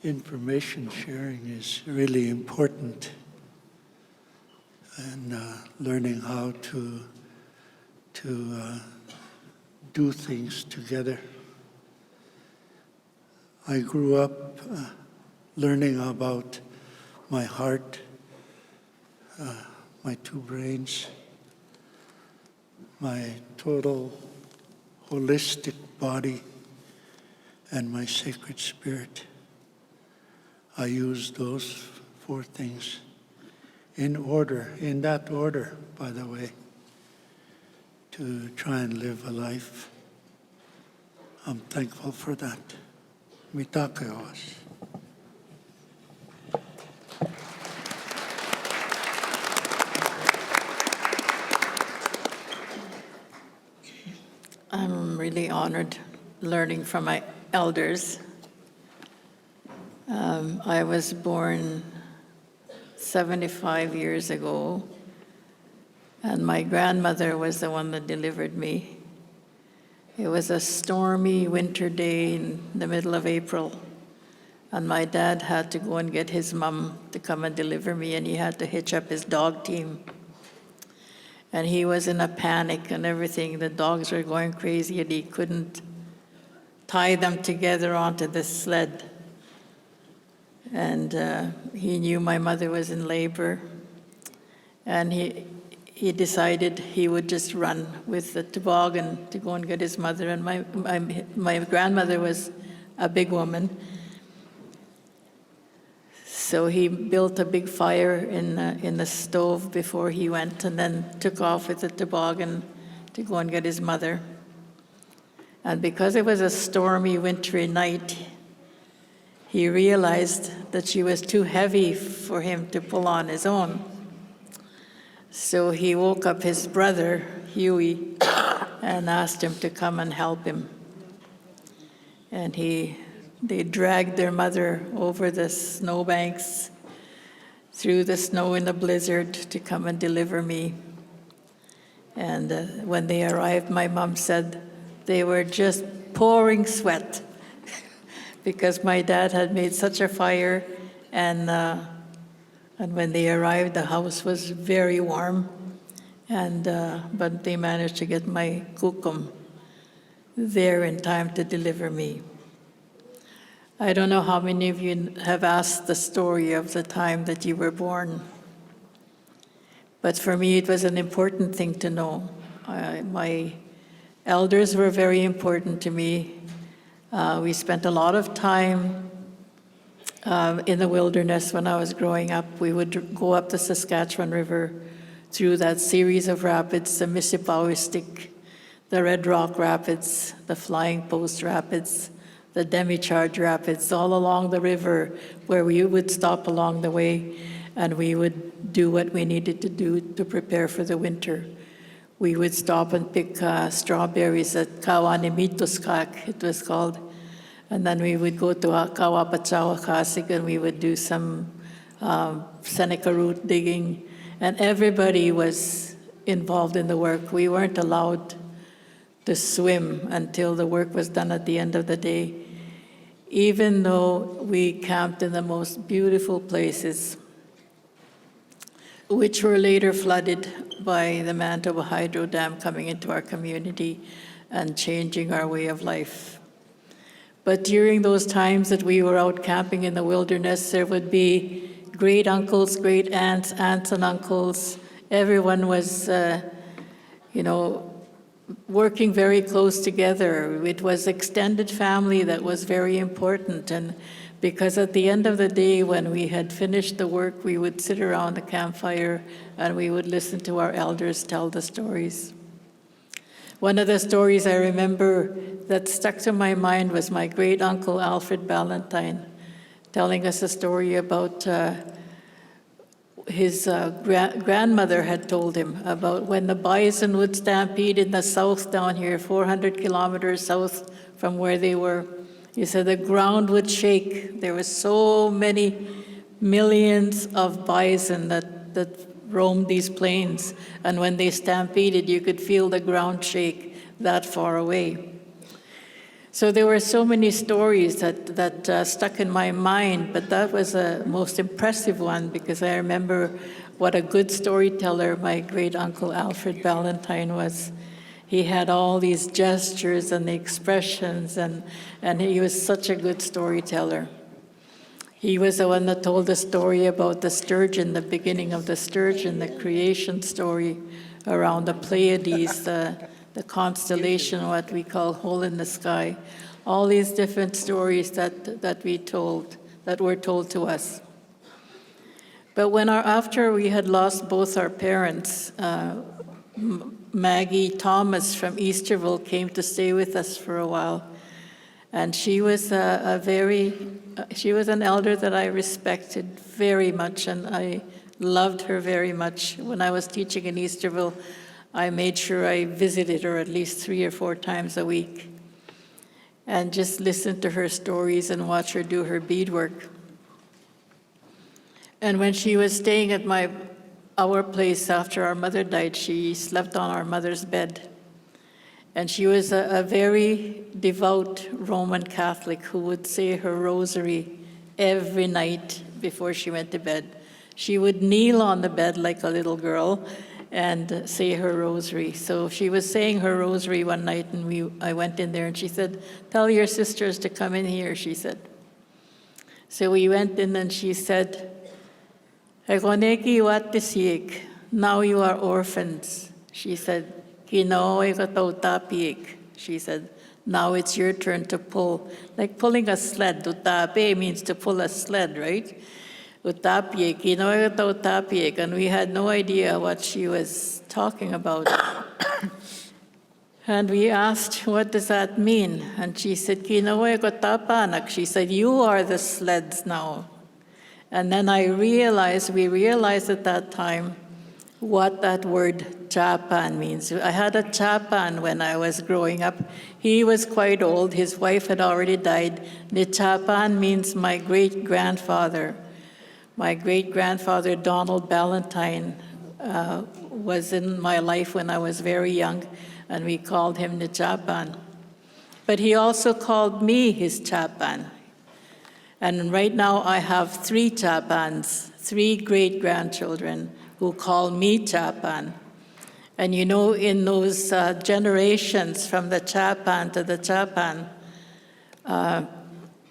information sharing is really important, and learning how to do things together. I grew up learning about my heart, my two brains, my total holistic body, and my sacred spirit. I use those 4 things in that order, by the way, to try and live a life. I'm thankful for that. Mitakaos. I'm really honored learning from my elders. I was born 75 years ago, and my grandmother was the one that delivered me. It was a stormy winter day in the middle of April, and my dad had to go and get his mom to come and deliver me, and he had to hitch up his dog team. And he was in a panic and everything. The dogs were going crazy, and he couldn't tie them together onto the sled. And he knew my mother was in labor, and he decided he would just run with the toboggan to go and get his mother. And my grandmother was a big woman, so he built a big fire in the stove before he went, and then took off with the toboggan to go and get his mother. And because it was a stormy, wintry night, he realized that she was too heavy for him to pull on his own. So he woke up his brother, Huey, and asked him to come and help him. And they dragged their mother over the snowbanks, through the snow in the blizzard, to come and deliver me. And when they arrived, my mom said they were just pouring sweat because my dad had made such a fire, and when they arrived, the house was very warm, but they managed to get my kukum there in time to deliver me. I don't know how many of you have asked the story of the time that you were born, but for me it was an important thing to know. My elders were very important to me. We spent a lot of time in the wilderness when I was growing up. We would go up the Saskatchewan River through that series of rapids, the Mississippi, the Red Rock Rapids, the Flying Post Rapids, the Demi-Charge Rapids, all along the river, where we would stop along the way and we would do what we needed to do to prepare for the winter. We would stop and pick strawberries at Kawanimituskak, it was called. And then we would go to Kawapachawakasig and we would do some Seneca root digging. And everybody was involved in the work. We weren't allowed to swim until the work was done at the end of the day, even though we camped in the most beautiful places, which were later flooded by the Manitoba Hydro Dam coming into our community and changing our way of life. But during those times that we were out camping in the wilderness, there would be great uncles, great aunts, aunts and uncles. Everyone was, working very close together. It was extended family that was very important. And because at the end of the day, when we had finished the work, we would sit around the campfire and we would listen to our elders tell the stories. One of the stories I remember that stuck to my mind was my great uncle Alfred Ballantyne telling us a story about his grandmother had told him about when the bison would stampede in the south down here, 400 kilometers south from where they were. He said the ground would shake. There were so many millions of bison that roamed these plains, and when they stampeded, you could feel the ground shake that far away. So there were so many stories that stuck in my mind, but that was the most impressive one because I remember what a good storyteller my great uncle Alfred Ballantyne was. He had all these gestures and the expressions, and he was such a good storyteller. He was the one that told the story about the sturgeon, the beginning of the sturgeon, the creation story around the Pleiades, the constellation, what we call hole in the sky, all these different stories that were told to us. But after we had lost both our parents, Maggie Thomas from Easterville came to stay with us for a while. And she was she was an elder that I respected very much, and I loved her very much. When I was teaching in Easterville, I made sure I visited her at least 3 or 4 times a week and just listened to her stories and watch her do her beadwork. And when she was staying at our place after our mother died, she slept on our mother's bed. And she was a very devout Roman Catholic who would say her rosary every night before she went to bed. She would kneel on the bed like a little girl and say her rosary. So she was saying her rosary one night, and I went in there, and she said, "Tell your sisters to come in here," she said. So we went in, and she said, "Now you are orphans." She said, she said, "Now it's your turn to pull," like pulling a sled. Utape means to pull a sled, right? And we had no idea what she was talking about. And we asked, "What does that mean?" And she said, she said, "You are the sleds now." And then we realized at that time what that word chapan means. I had a chapan when I was growing up. He was quite old. His wife had already died. The chapan means my great-grandfather. My great-grandfather, Donald Ballantyne, was in my life when I was very young, and we called him the chapan. But he also called me his chapan. And right now I have 3 chapans, 3 great-grandchildren who call me chapan. And in those generations from the chapan to the chapan,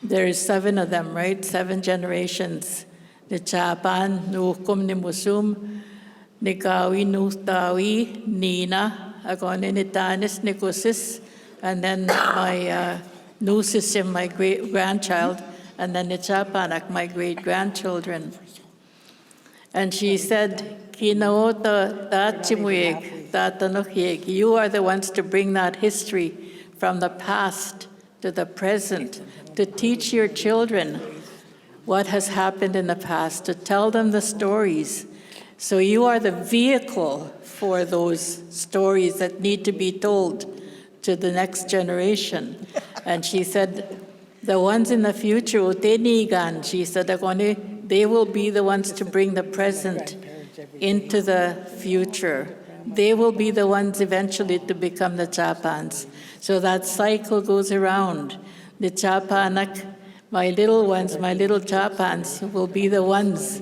there's 7 of them, right? 7 generations. The chapan, nukum ni musum, nikawi nustawi, nina, agoninitanis nikusis, and then my nusisim, my great-grandchild, and then the chapanak, my great-grandchildren. And she said, "Kinaota tachimuig, tatanohieg." You are the ones to bring that history from the past to the present, to teach your children what has happened in the past, to tell them the stories. So you are the vehicle for those stories that need to be told to the next generation. And she said, the ones in the future, utenigan, she said, they will be the ones to bring the present into the future. They will be the ones eventually to become the Chapans. So that cycle goes around. The Chapanak, my little ones, my little Chapans, will be the ones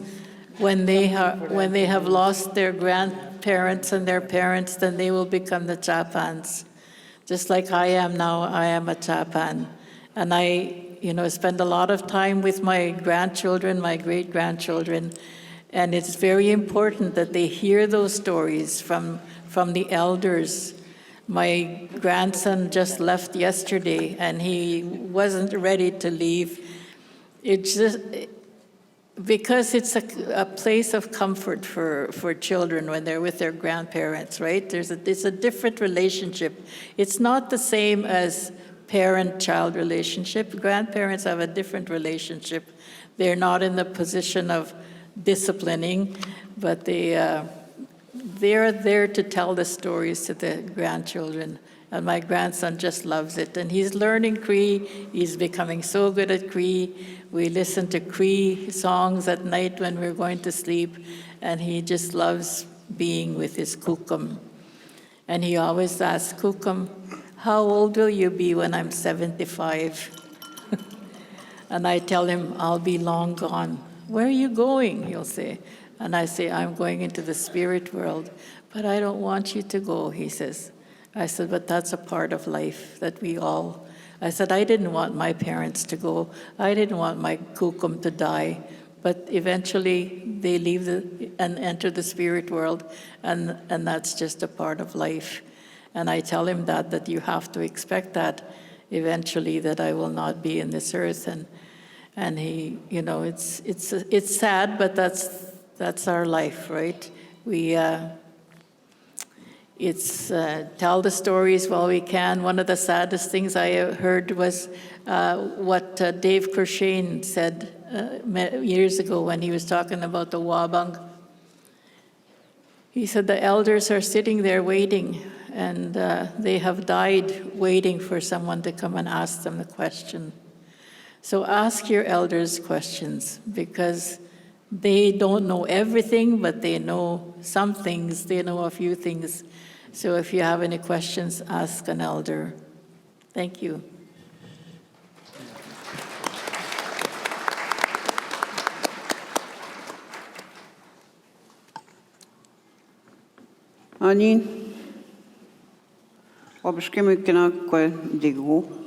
when they have lost their grandparents and their parents, then they will become the Chapans. Just like I am now, I am a Chapan. And I, spend a lot of time with my grandchildren, my great-grandchildren, and it's very important that they hear those stories from the elders. My grandson just left yesterday, and he wasn't ready to leave. It's just because it's a place of comfort for children when they're with their grandparents, right? It's a different relationship. It's not the same as parent-child relationship. Grandparents have a different relationship. They're not in the position of disciplining, but they're there to tell the stories to the grandchildren. And my grandson just loves it. And he's learning Cree. He's becoming so good at Cree. We listen to Cree songs at night when we're going to sleep. And he just loves being with his kukum. And he always asks, "Kukum, how old will you be when I'm 75? And I tell him, "I'll be long gone." "Where are you going?" he'll say. And I say, "I'm going into the spirit world." "But I don't want you to go," he says. I said, "But that's a part of life that we all..." I said, "I didn't want my parents to go. I didn't want my kukum to die. But eventually they leave and enter the spirit world, and that's just a part of life." And I tell him that you have to expect that eventually, that I will not be in this earth. And he, it's sad, but that's our life, right? We tell the stories while we can. One of the saddest things I heard was what Dave Kershane said years ago when he was talking about the Wabang. He said the elders are sitting there waiting, and they have died waiting for someone to come and ask them the question. So ask your elders questions, because they don't know everything, but they know some things, they know a few things. So if you have any questions, ask an elder. Thank you. Anin, Digo.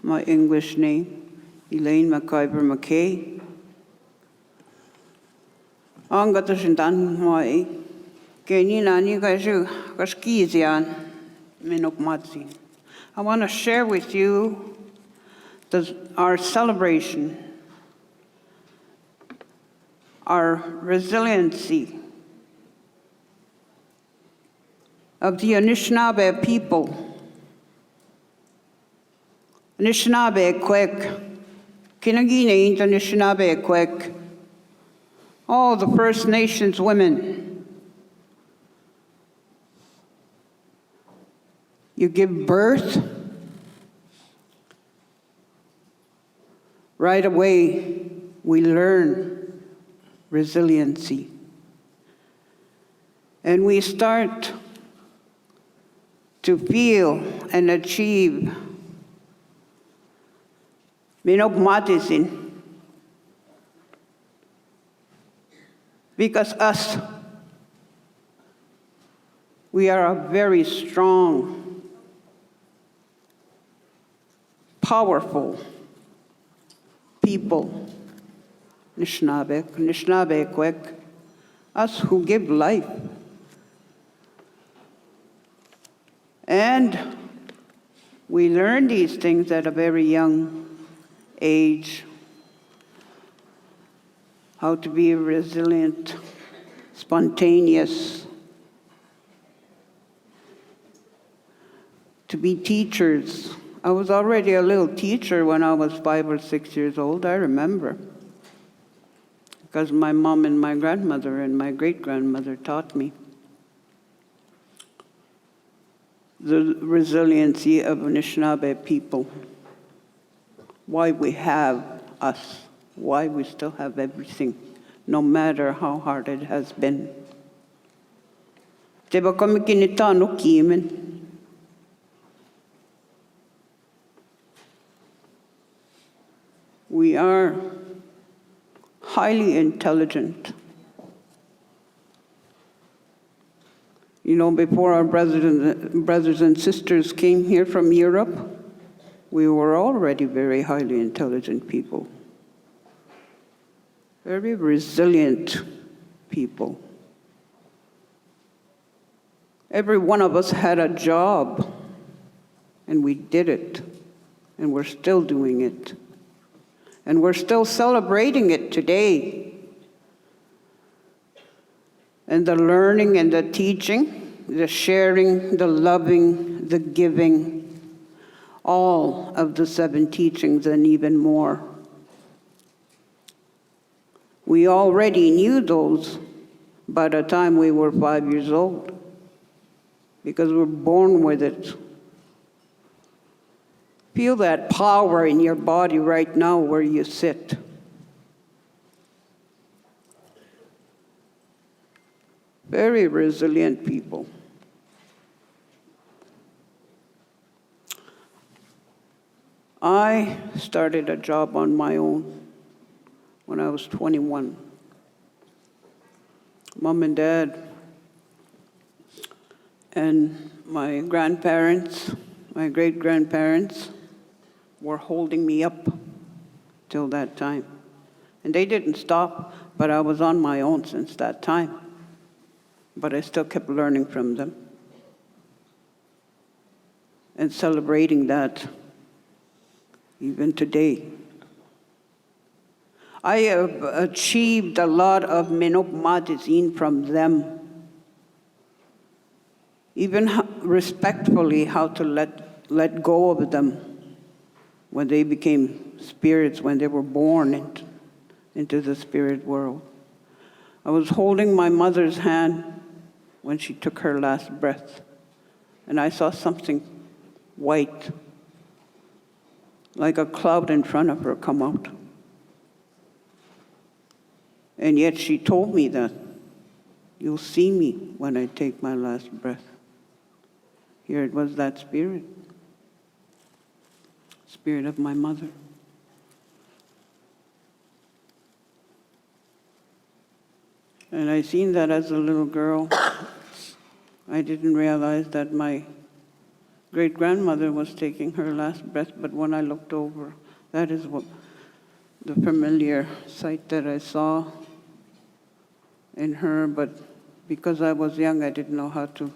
My English name, Elaine McIver McKay. Angatasindan Mai, Kenini Gaju, Gaskizian, Minokmatzi. I want to share with you our celebration, our resiliency of the Anishinaabe people. Anishinaabe Kwek, Kinagine Anishinaabe Kwek, all the First Nations women. You give birth, right away we learn resiliency. And we start to feel and achieve Minokmatisin, because us, we are a very strong, powerful people. Anishinaabe Kwek, us who give life. And we learn these things at a very young age. how to be resilient, spontaneous, to be teachers. I was already a little teacher when I was 5 or 6 years old, I remember, because my mom and my grandmother and my great-grandmother taught me the resiliency of Anishinaabe people, why we have us, why we still have everything, no matter how hard it has been. Teba komikinita no kimen. We are highly intelligent. You know, before our brothers and sisters came here from Europe, we were already very highly intelligent people, very resilient people. Every one of us had a job, and we did it, and we're still doing it. And we're still celebrating it today. And the learning and the teaching, the sharing, the loving, the giving, all of the 7 teachings and even more. We already knew those by the time we were 5 years old, because we're born with it. Feel that power in your body right now where you sit. Very resilient people. I started a job on my own when I was 21. Mom and Dad and my grandparents, my great-grandparents, were holding me up till that time. And they didn't stop, but I was on my own since that time. But I still kept learning from them and celebrating that even today. I have achieved a lot of minok madizin from them. Even respectfully, how to let go of them when they became spirits, when they were born into the spirit world. I was holding my mother's hand when she took her last breath, and I saw something white, like a cloud in front of her, come out. And yet she told me that, "You'll see me when I take my last breath." Here it was, that spirit of my mother. And I seen that as a little girl. I didn't realize that my great-grandmother was taking her last breath, but when I looked over, that is what the familiar sight that I saw in her, but because I was young, I didn't know how to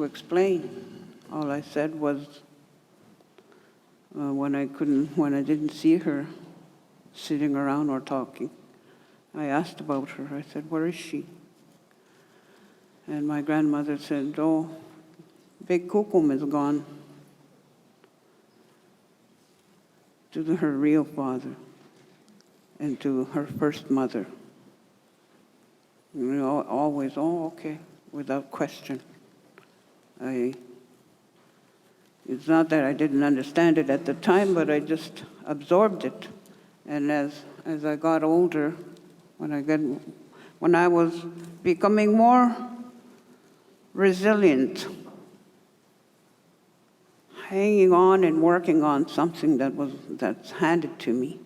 explain. All I said was, when I didn't see her sitting around or talking, I asked about her. I said, "Where is she?" And my grandmother said, "Oh, Big Kukum is gone to her real father and to her first mother." You know, always, "Oh, okay," without question. It's not that I didn't understand it at the time, but I just absorbed it. And as I got older, when I was becoming more resilient, hanging on and working on something that's handed to me,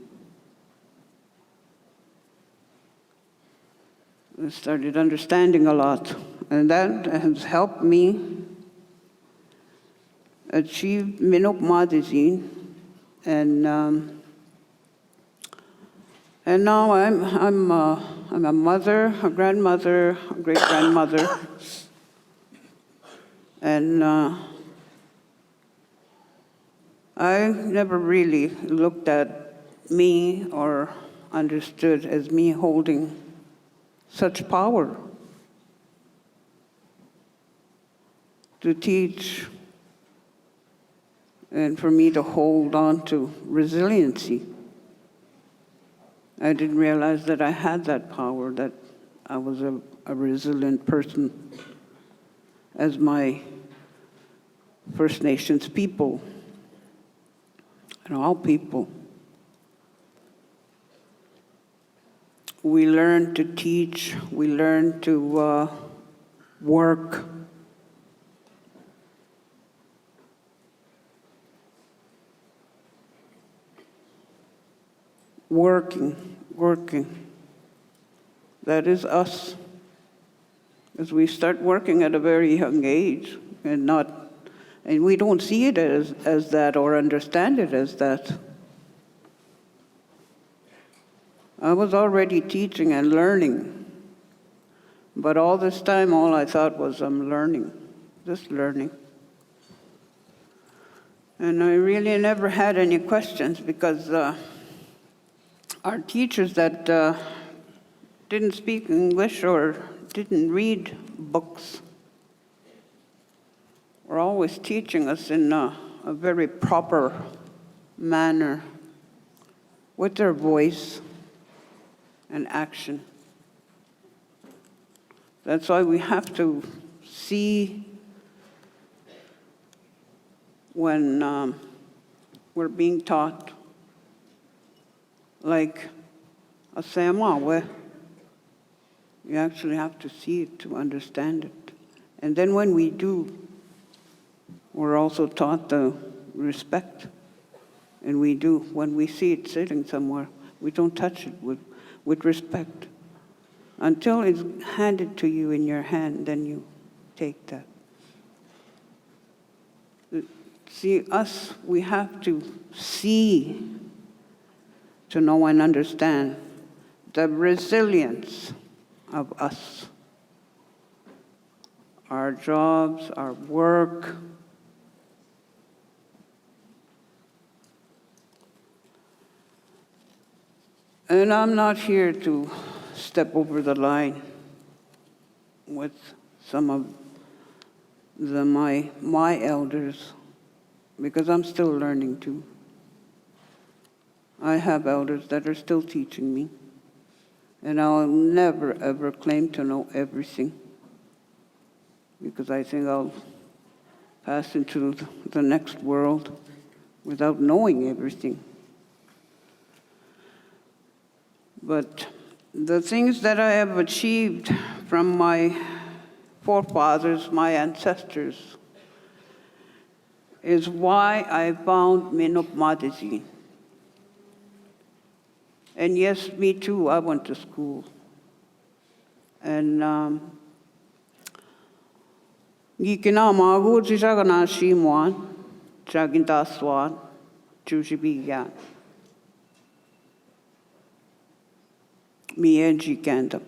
I started understanding a lot, and that has helped me achieve minok madizin, and now I'm a mother, a grandmother, a great-grandmother, and I never really looked at me or understood as me holding such power to teach and for me to hold on to resiliency. I didn't realize that I had that power, that I was a resilient person as my First Nations people and all people. We learn to teach, we learn to work. Working. That is us. As we start working at a very young age, and we don't see it as that or understand it as that. I was already teaching and learning, but all this time, all I thought was I'm learning, just learning. And I really never had any questions because our teachers that didn't speak English or didn't read books were always teaching us in a very proper manner with their voice and action. That's why we have to see when we're being taught, like a Samawa, you actually have to see it to understand it. And then when we do, we're also taught the respect. And we do, when we see it sitting somewhere, we don't touch it with respect. Until it's handed to you in your hand, then you take that. See, us, we have to see to know and understand the resilience of us. Our jobs, our work, and I'm not here to step over the line with some of my elders, because I'm still learning too. I have elders that are still teaching me, and I'll never, ever claim to know everything, because I think I'll pass into the next world without knowing everything. But the things that I have achieved from my forefathers, my ancestors, is why I found Minup Madisi. And yes, me too, I went to school. And Gikina Magu Jagana Shimwan, Jagindaswan, Jujibiyan. Me and Jikanda.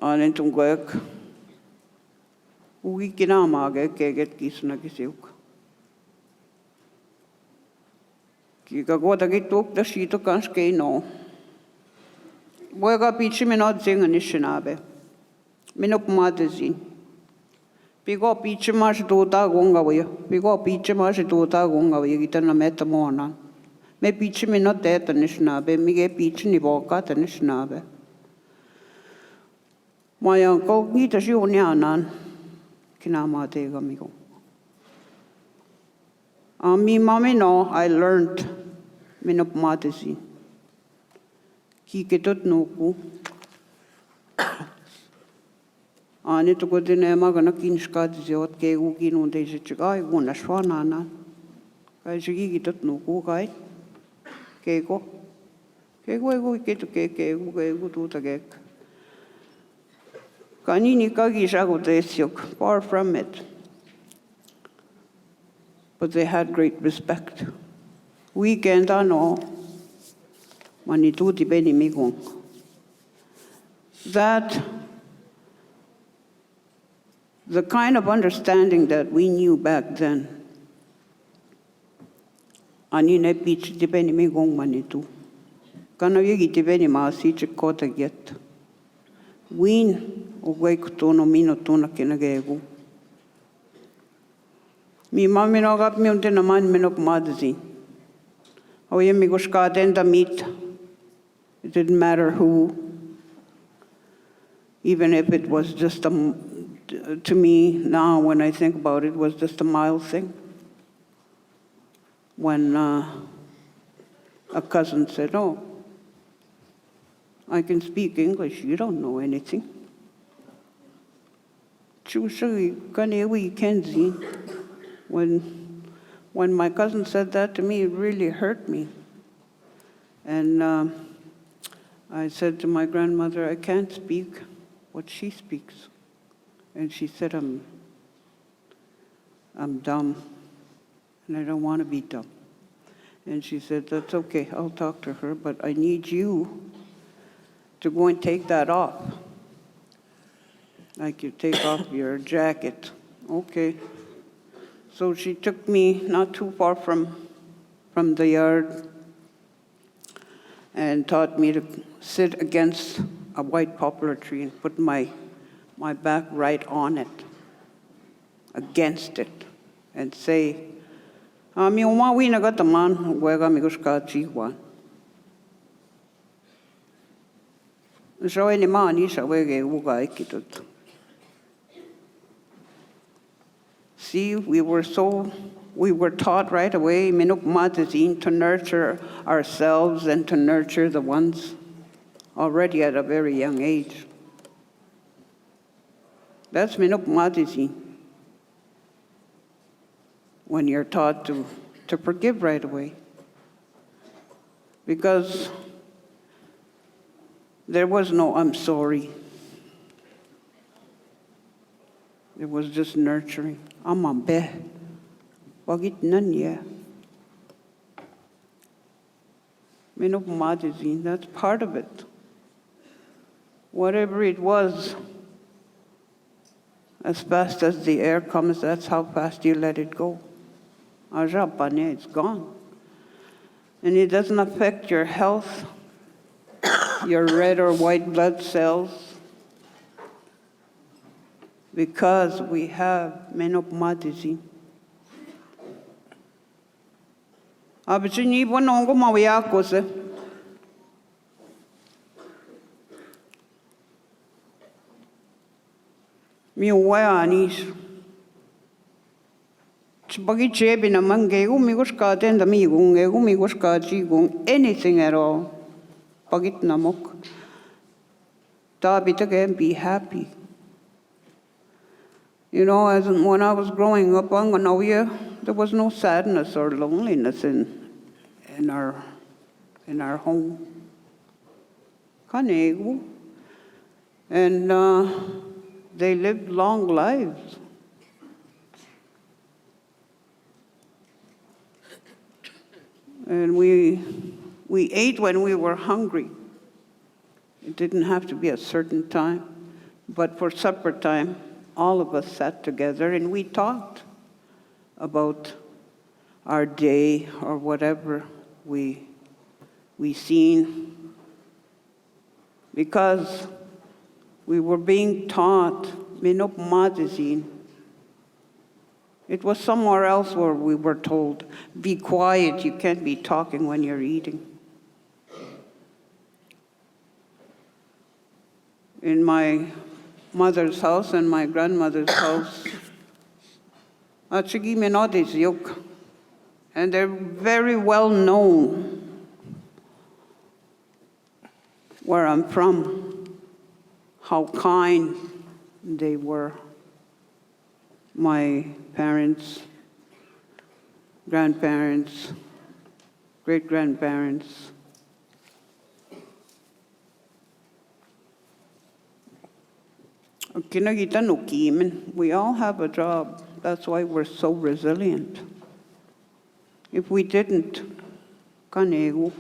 Anentum Gwek, Gikina Maga, Keget Kisna Kisiuk. Kika goda gituk da shito kanske no. Boga pichi minot zinga nishinabe. Minop madazin. Pigo pichi mash dota gonga waya. Pigo pichi mash dota gonga waya gitana meta mona. Me pichi minot deta nishinabe. Mige pichi ni boka ta nishinabe. My uncle gita shiunyanan. Kinama tega migo. Me mommy no, I learned Minup Madisi. Kiketot noku. Ani to go dinema gonna kinshka ziot ke ugi no de chigai guna shwanana. Kai jigi tot noku kai. Kego. Kego ego keto ke tu tagek. Kanini kagi shago desyok, far from it. But they had great respect. Weekend ano, manituti beni migong. That the kind of understanding that we knew back then Ani ne pitch depeni me gong manitu. Kana yegi depeni ma si chikota get. Win o gwai kutono mino tuna kinagegu. Mi mami no gap mi unte naman minok madazi. O ye mi gushka denda meet. It didn't matter who. Even if it was just to me now when I think about it, was just a mild thing. When a cousin said, "Oh, I can speak English, you don't know anything." When my cousin said that to me, it really hurt me. And I said to my grandmother, "I can't speak what she speaks." And she said, I'm dumb, and I don't want to be dumb. And she said, "That's okay, I'll talk to her, but I need you to go and take that off. Like you take off your jacket." Okay. So she took me not too far from the yard and taught me to sit against a white poplar tree and put my back right on it, against it, and say, "Mi uma wina gata man, wega mi gushka chiwa." So any man isha wege uga ikitut. See, we were taught right away, minuk matazin, to nurture ourselves and to nurture the ones already at a very young age. That's minuk matazin. When you're taught to forgive right away. Because there was no "I'm sorry." It was just nurturing. Amambe. Wagit nanya. Minuk madizin, that's part of it. Whatever it was, as fast as the air comes, that's how fast you let it go. Ajapane, it's gone. And it doesn't affect your health, your red or white blood cells, because we have minuk madizin. Abchini bonongo mawiyakose. Mi waya anis. Chbagi chebi na mangegu mi gushka tenda mi gungegu mi gushka chigung anything at all. Pagit namok. Tabit again, be happy. You know, when I was growing up, there was no sadness or loneliness in our home. Kanegu. And they lived long lives. And we ate when we were hungry. It didn't have to be a certain time, but for supper time, all of us sat together and we talked about our day or whatever we seen, because we were being taught minop madizin. It was somewhere else where we were told, be quiet, you can't be talking when you're eating. In my mother's house and my grandmother's house, Achigi Menodis Yuk, and they're very well known where I'm from, how kind they were. My parents, grandparents, great-grandparents. We all have a job. That's why we're so resilient. If we didn't, and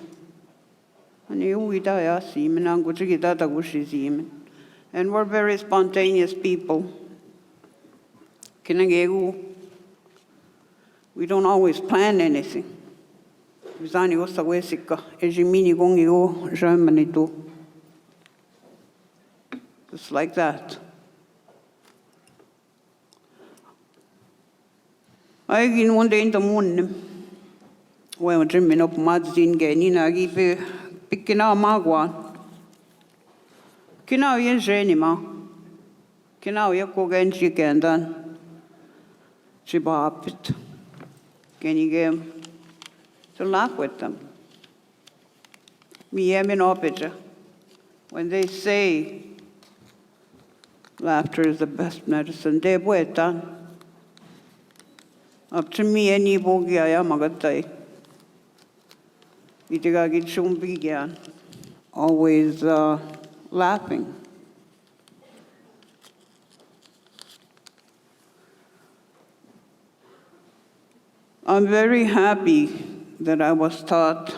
we're very spontaneous people. We don't always plan anything. Visani osa wesika, ejimini gongi o jamanitu. Just like that. I gin one day in the morning. Well, dreaming up madzin genina gibe pikina magwan. Kina yen jenima. Kina ya kogenji gendan. Chibapit. Genigem. To laugh with them. Me yemin opija. When they say laughter is the best medicine, de buetan. Up to me any bogi I am agatai. Itigagi chumbigan. Always laughing. I'm very happy that I was taught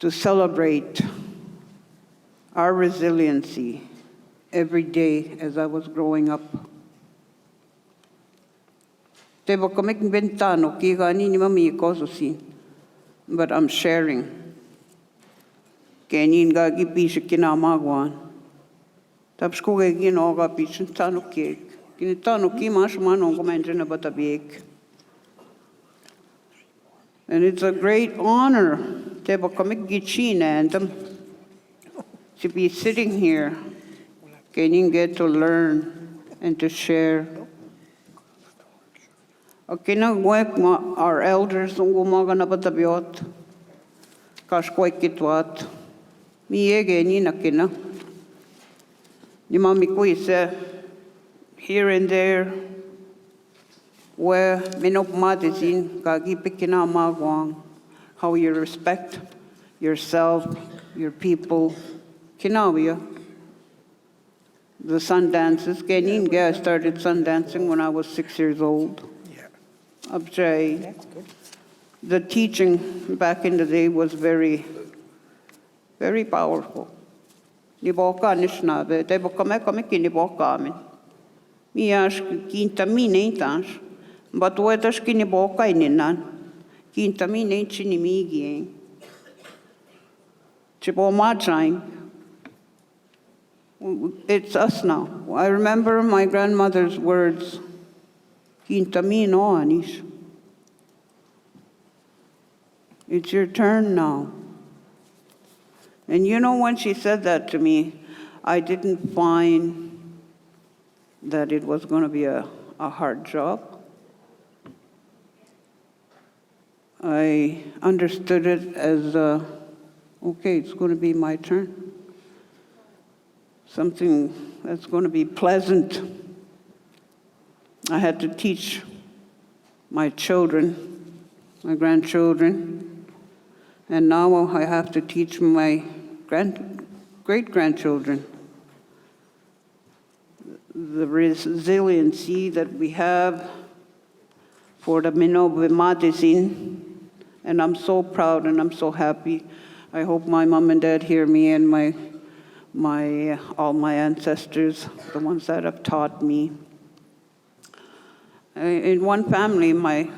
to celebrate our resiliency every day as I was growing up. But I'm sharing. Kenin gagi pisha kinamagwan. Tapskoge ginoga pisha tano cake. Kinitano kimash manong menjana batabik. And it's a great honor to be sitting here, getting get to learn and to share. Our elders ungumagana batabiot, kashkoikitwat, miege ni nakina. Nimamikuise here and there. Where minop madizin kagi pikina magwang, how you respect yourself, your people, kinawia. The sun dances, I started sun dancing when I was 6 years old. Abjay. The teaching back in the day was very, very powerful. Niboka nishnabe, debokameki niboka amin. Miash kinta mine tansh. But what is kini boka ininan? Kinta mi ne chini migi. Chibo machain. It's us now. I remember my grandmother's words. Kinta mi no anish. It's your turn now. And you know, when she said that to me, I didn't find that it was going to be a hard job. I understood it as, okay, it's going to be my turn. Something that's going to be pleasant. I had to teach my children, my grandchildren, and now I have to teach my great-grandchildren the resiliency that we have for the Minobe Matisin. And I'm so proud and I'm so happy. I hope my mom and dad hear me and all my ancestors, the ones that have taught me. In one family, my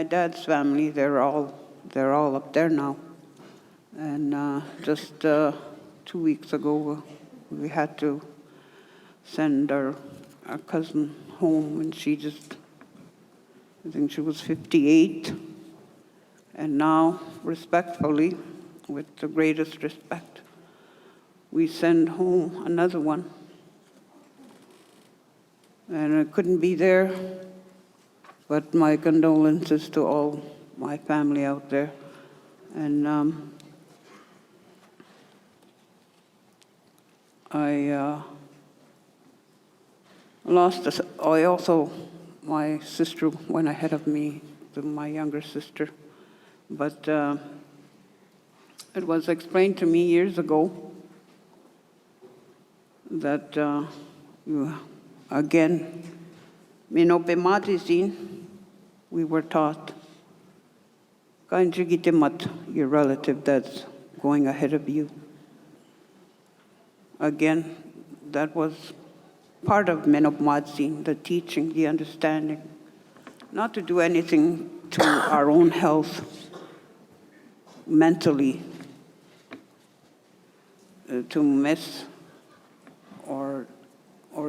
dad's family, they're all up there now. And just 2 weeks ago, we had to send our cousin home, and I think she was 58. And now, respectfully, with the greatest respect, we send home another one. And I couldn't be there, but my condolences to all my family out there. And I my sister went ahead of me, my younger sister. But it was explained to me years ago that again, we were taught, your relative that's going ahead of you. Again, that was part of Menopmadzin, the teaching, the understanding, not to do anything to our own health mentally, to miss or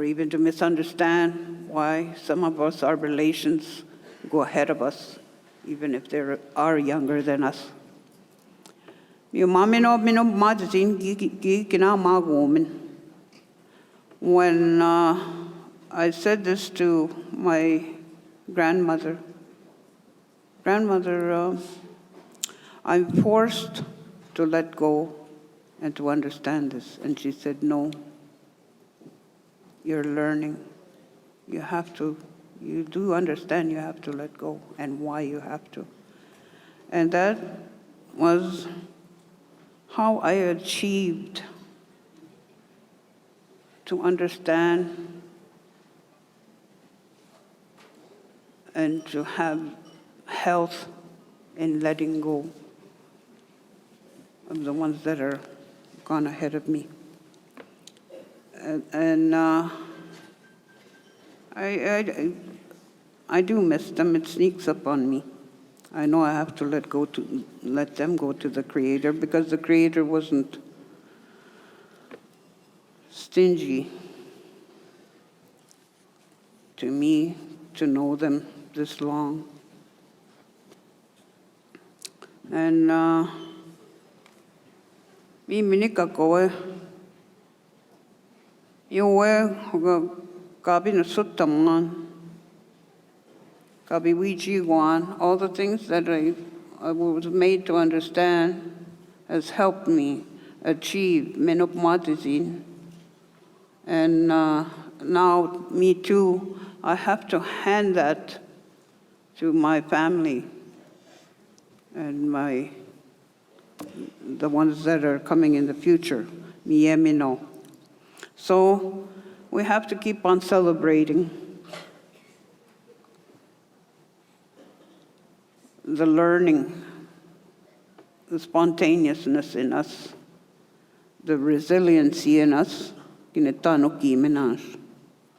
even to misunderstand why some of us, our relations, go ahead of us, even if they are younger than us. When I said this to my grandmother, I'm forced to let go and to understand this. And she said, no, you're learning. You do understand you have to let go and why you have to. And that was how I achieved to understand and to have health in letting go of the ones that are gone ahead of me. And I do miss them. It sneaks up on me. I know I have to let them go to the Creator, because the Creator wasn't stingy to me to know them this long. And mi minika koe yowe kabi na sutaman kabi wijiwan, all the things that I was made to understand has helped me achieve menopmatizin. And now me too, I have to hand that to my family and the ones that are coming in the future, miemino. So we have to keep on celebrating the learning, the spontaneousness in us, the resiliency in us.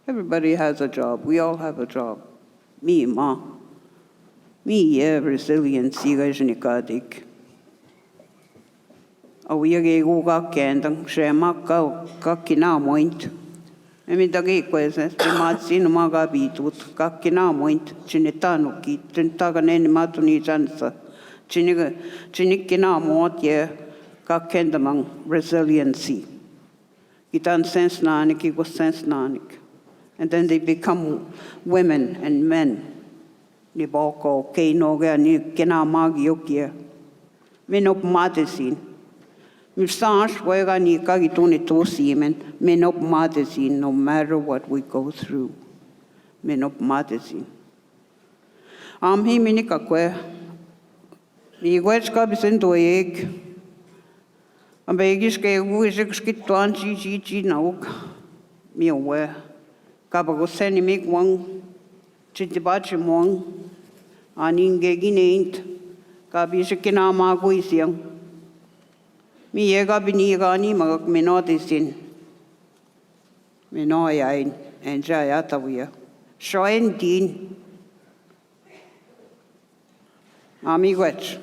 Everybody has a job. We all have a job. Me, ma. Me, resiliency, gajnikadik. Awiyage uga kendang, shema ka kina moint. Emi dagi kweze, timatsi numaga bitut, ka kina moint, chinetano ki, tintaganeni matuni jansa. Chinikina mot ye, ka kendamang resiliency. Kitan sense nanik, it was sense nanik. And then they become women and men. Ni boko, kei noga, ni kina magi yokia. Menop matisin. Misansh wega ni kagituni tosimen. Menop matisin, no matter what we go through. Menop matisin. Amhi minikakwe. Miigwechka bisendoeg. Ambegis ke uisik skituan chi nauk. Miawe. Kabagoseni mig wang. Chitibachi mwang. Aningegi neint. Kabishikina maguisiang. Mi yega binigani magak minotisin. Minoyain and Jayatawia. Shoen din. Amigwech.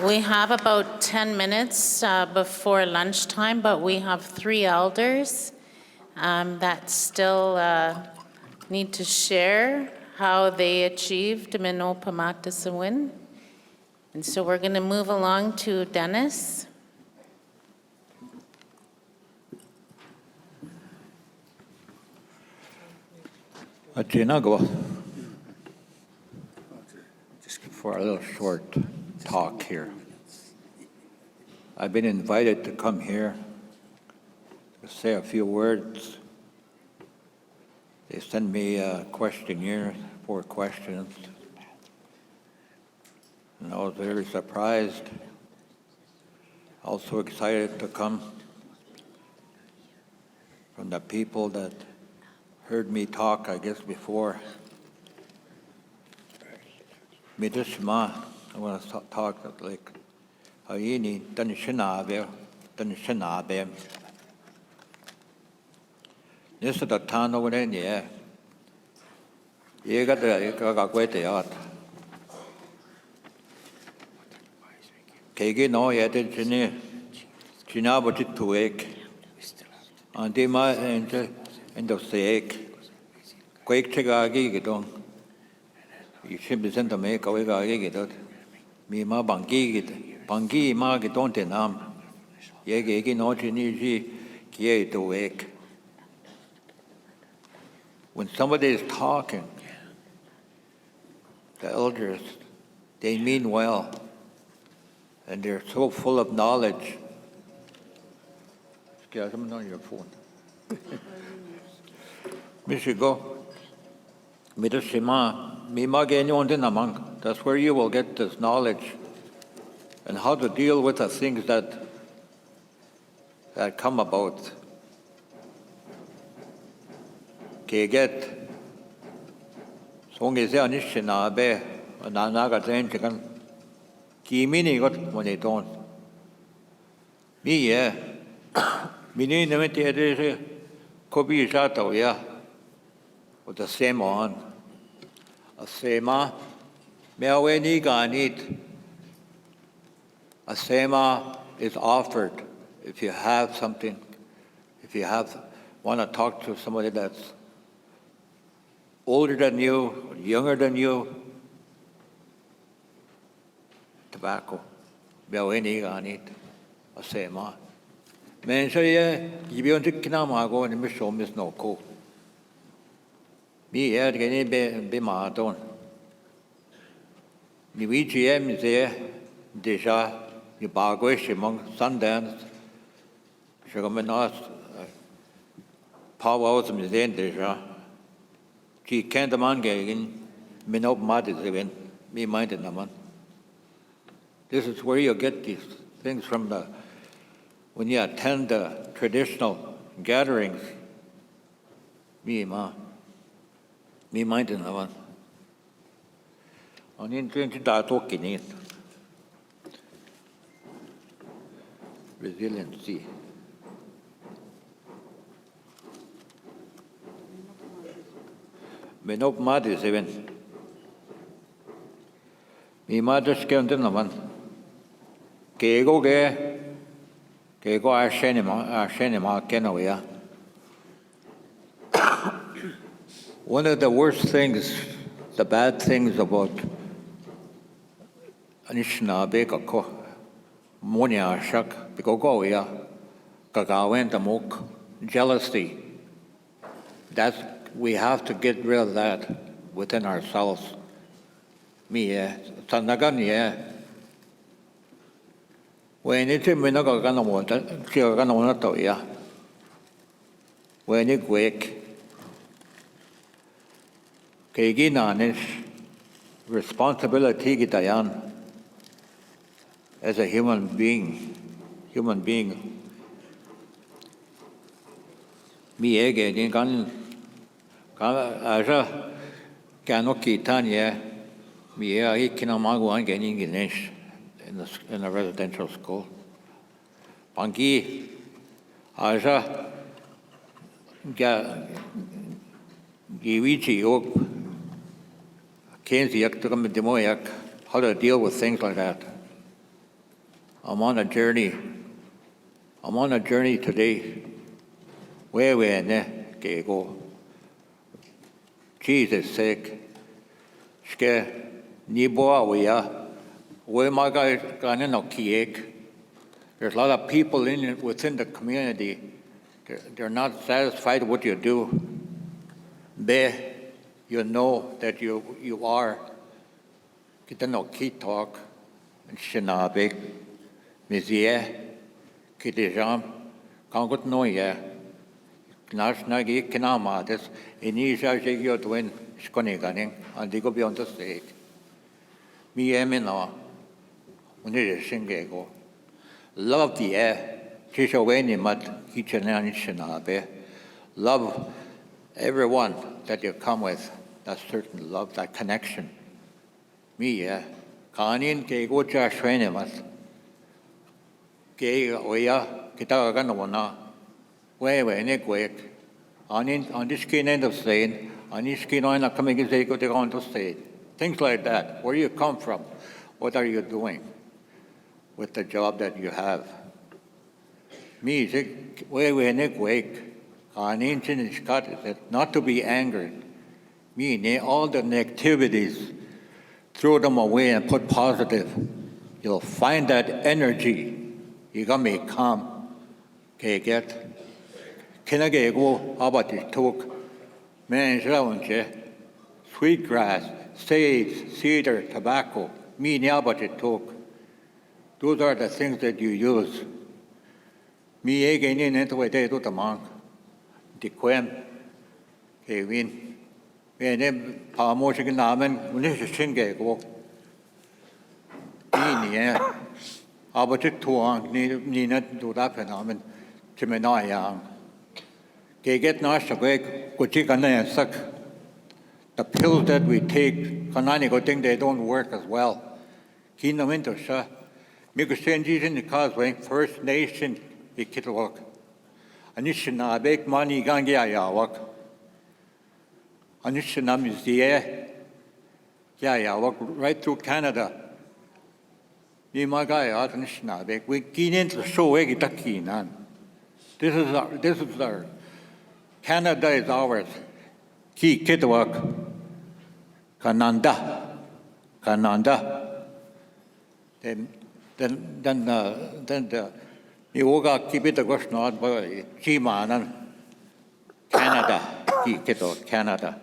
We have about 10 minutes before lunchtime, but we have 3 elders that still need to share how they achieved Menopamatasawin. And so we're going to move along to Dennis. Just for a little short talk here. I've been invited to come here to say a few words. They sent me a questionnaire, 4 questions. And I was very surprised, also excited to come from the people that heard me talk, I guess, before. Midishma, I want to talk like Hayini, Danishinabe. This is the town over there, yeah. You got the great yacht. Kegi no yet Chini Chinaboti to wake. And they might enter in the sake. Quake Chigagi get on. You should be sent to make away get out. Me ma bangi ma get on the nam. Yegi no Chini Kie to wake. When somebody is talking, the elders, they mean well, and they're so full of knowledge. Get them on your phone. Michigo, Midashima, Mima Genyon Dinamang. That's where you will get this knowledge and how to deal with the things that come about. Get Songi se anishina be naga train chicken. Kimini got when they don't. Me, yeah. Mini nemeted Kobi Shato, yeah. With the same on. A sema, Meaweni ganit. A sema is offered if you have something, if you want to talk to somebody that's older than you, younger than you, tobacco. Meaweni ganit. A sema. Men say, you be on the Kinamago and the Mishom is no cool. Me, yeah, be Maton. The VGM is there, Deja, the Bagwish among Sundance, Sugarmanos, Powers is in Deja. She can't demand gain, Minop Mad is even, me minded the man. This is where you get these things from when you attend the traditional gatherings. Me minded the man. On in to that talking in resiliency. Minop Mad is even. Me mother scanned in the man. Kego Ashenima Kenawea. One of the worst things, the bad things about Anishna Bekako, Monia Shak, Bikogoya, Kagawenta Mok, jealousy. We have to get rid of that within ourselves. Me, Tanagania. When it's in Minaga water, Chiagana, when it wake, Keginanis, responsibility Gitayan as a human being. Me again, Aja Ganoki Tanya, me Ikinamaguan getting Ganesh. In a residential school. Pangi, Aja, Givichi, Kenziak, Demoyak, how to deal with things like that. I'm on a journey today. Where we go. Jesus' sake. Ske, Niboa, we are. There's a lot of people within the community. They're not satisfied with what you do. You know that you are. Kita no ki talk and shinabe. Mizie, kitijam, kangut no ya. Nash nagi kinama. This inisha jigyo twin skoniganing and they go beyond the state. Me emina. Love the air, Chishaweni mat, Kichananishanaabe. Love everyone that you come with, that certain love, that connection. Me, Kanin ke gocha shwenemat. Ke oya, Kitagaganwana, Wewe, Nikwek, On this skin end of state, on this skin on a coming is equal to on to state. Things like that. Where you come from? What are you doing with the job that you have? Me, not to be angered. Me, all the negativities, throw them away and put positive. You'll find that energy. You're going to be calm. Okay, get? Can I get go about this talk? Man, sweetgrass, sage, cedar, tobacco. Me, about it talk. Those are the things that you use. Me, again, into a day to the monk. The queen, Kevin. Me, then, Pamoshik Naman, Unishinge go. Me, about it too long, need not do that phenomenon. Chimenayang. Get nice away, the pills that we take, think they don't work as well. Kina winter, sir. Because changes in the causeway, First Nation, the Kittlewalk. Anishina, bake money, Gangia Yawak. Anishina Museum, Yawak, right through Canada. Yimagaya, Anishina, bake. We keen into the show, Egitakinan. This is our. Canada is ours. Ki Kitwak, Kananda. Then the Yoga keep it a question on by Chimanan, Canada, Ki Kitwak, Canada.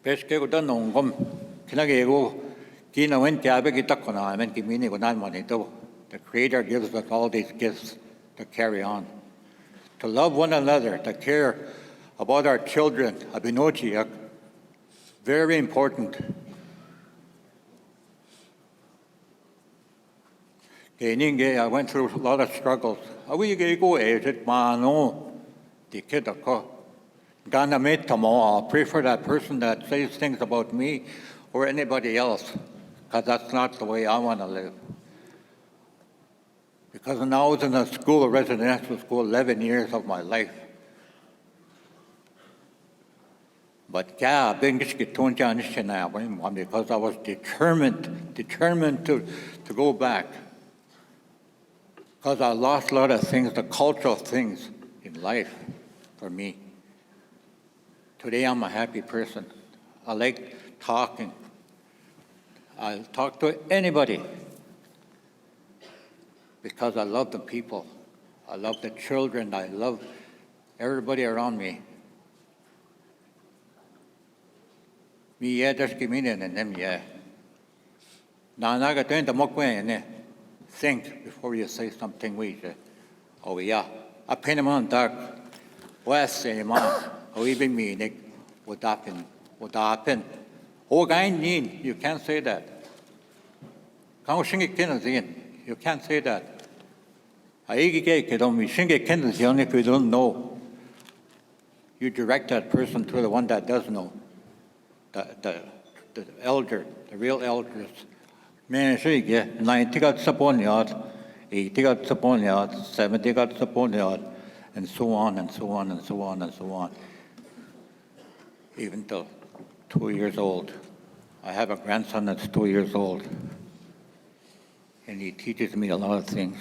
Pesco Danongum, Kinagego, Kina went Yabekitakonam and Kimini Gonanmanito. The Creator gives us all these gifts to carry on. To love one another, to care about our children, Abinochiak, very important. I went through a lot of struggles. I pray for that person that says things about me or anybody else, because that's not the way I want to live. Because when I was in a school, a residential school, 11 years of my life. But because I was determined to go back. Because I lost a lot of things, the cultural things in life for me. Today I'm a happy person. I like talking. I'll talk to anybody. Because I love the people. I love the children. I love everybody around me. Me, just give me and them, Now, I got to the think before you say something. Oh, yeah. I pin him on dark. West, say, man. Oh, even me, Nick. What happened? Oh, you can't say that. You can't say that. If you don't know, you direct that person to the one that does know. The elder, the real elders. 90 got upon yard, 80 got upon yard, 70 got upon yard, and so on and so on and so on and so on. Even till 2 years old. I have a grandson that's 2 years old. And he teaches me a lot of things.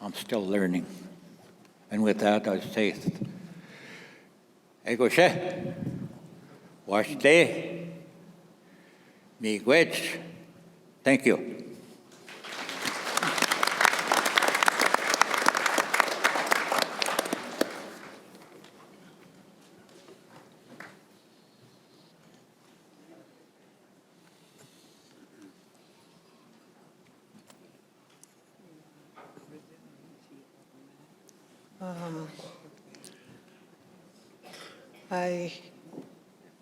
I'm still learning. And with that, I say, Ego she, wash day, me wedge. Thank you.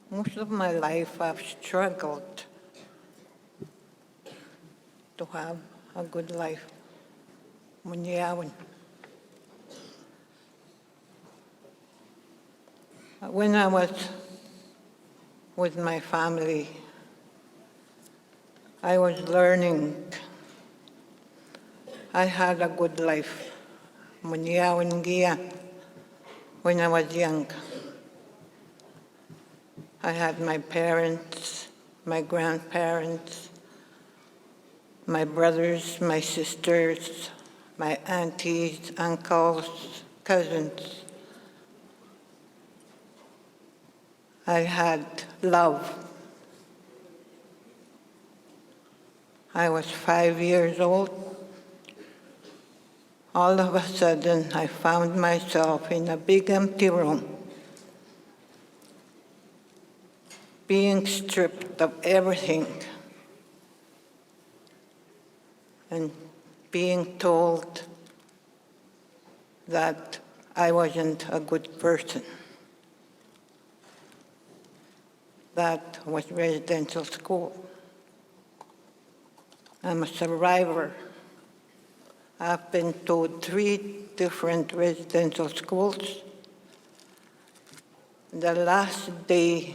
Most of my life I've struggled to have a good life. When I was with my family, I was learning. I had a good life. Muniawangia when I was young. I had my parents, my grandparents, my brothers, my sisters, my aunties, uncles, cousins. I had love. I was 5 years old. All of a sudden, I found myself in a big empty room, being stripped of everything and being told that I wasn't a good person. That was residential school. I'm a survivor. I've been to 3 different residential schools. The last day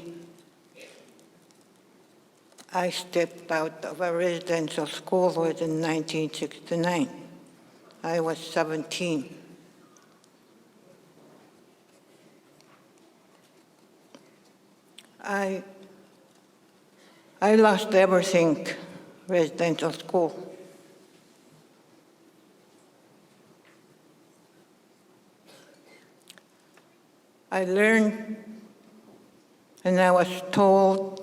I stepped out of a residential school was in 1969. I was 17. I lost everything, residential school. I learned and I was told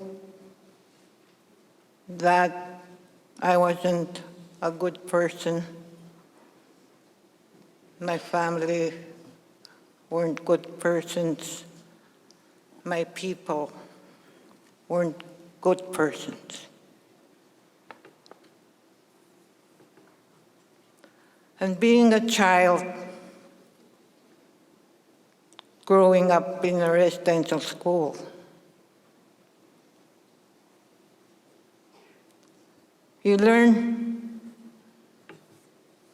that I wasn't a good person. My family weren't good persons. My people weren't good persons. And being a child, growing up in a residential school, you learn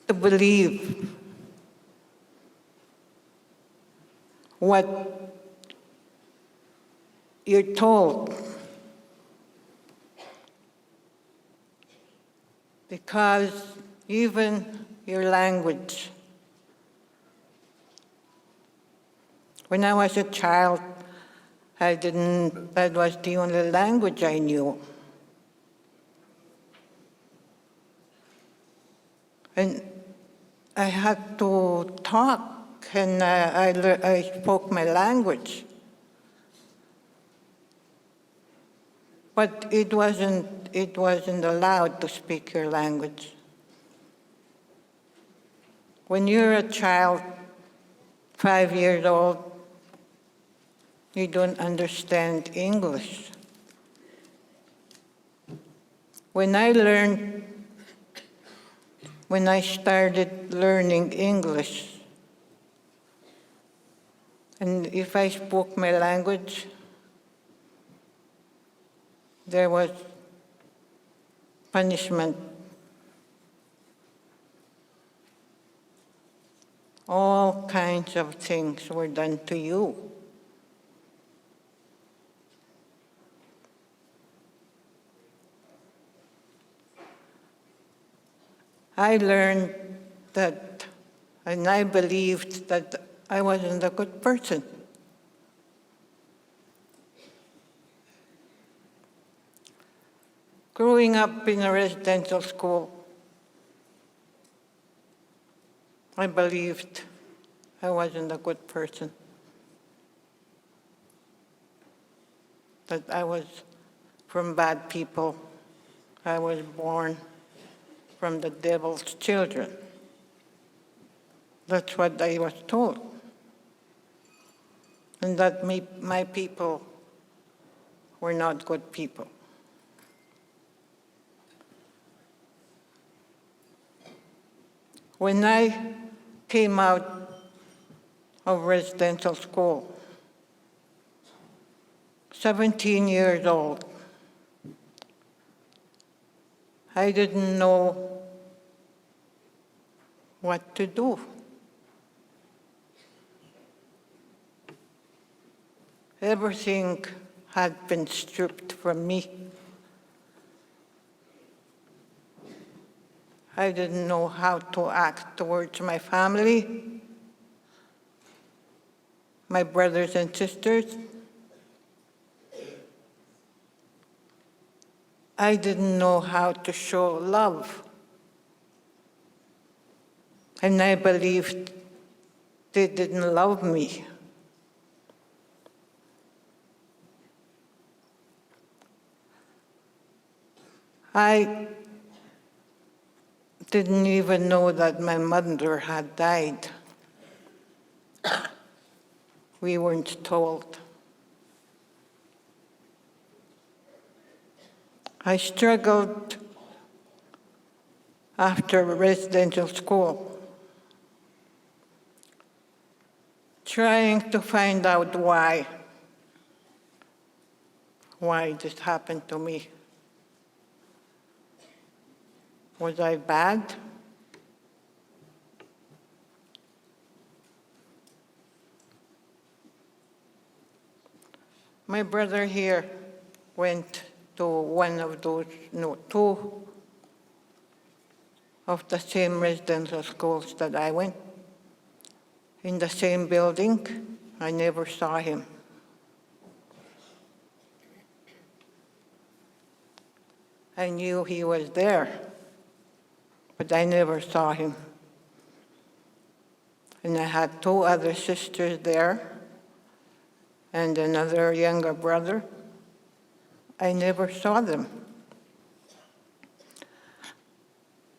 to believe what you're told, because even your language. When I was a child, that was the only language I knew. And I had to talk, and I spoke my language. But it wasn't allowed to speak your language. When you're a child, 5 years old, you don't understand English. When I started learning English, and if I spoke my language, there was punishment. All kinds of things were done to you. I learned that, and I believed that I wasn't a good person. Growing up in a residential school, I believed I wasn't a good person, that I was from bad people. I was born from the devil's children. That's what I was told. And that my people were not good people. When I came out of residential school, 17 years old, I didn't know what to do. Everything had been stripped from me. I didn't know how to act towards my family. my brothers and sisters, I didn't know how to show love. And I believed they didn't love me. I didn't even know that my mother had died. We weren't told. I struggled after residential school, trying to find out why this happened to me. Was I bad? My brother here went to one of those, no, two of the same residential schools that I went, in the same building. I never saw him. I knew he was there, but I never saw him. And I had two other sisters there and another younger brother. I never saw them.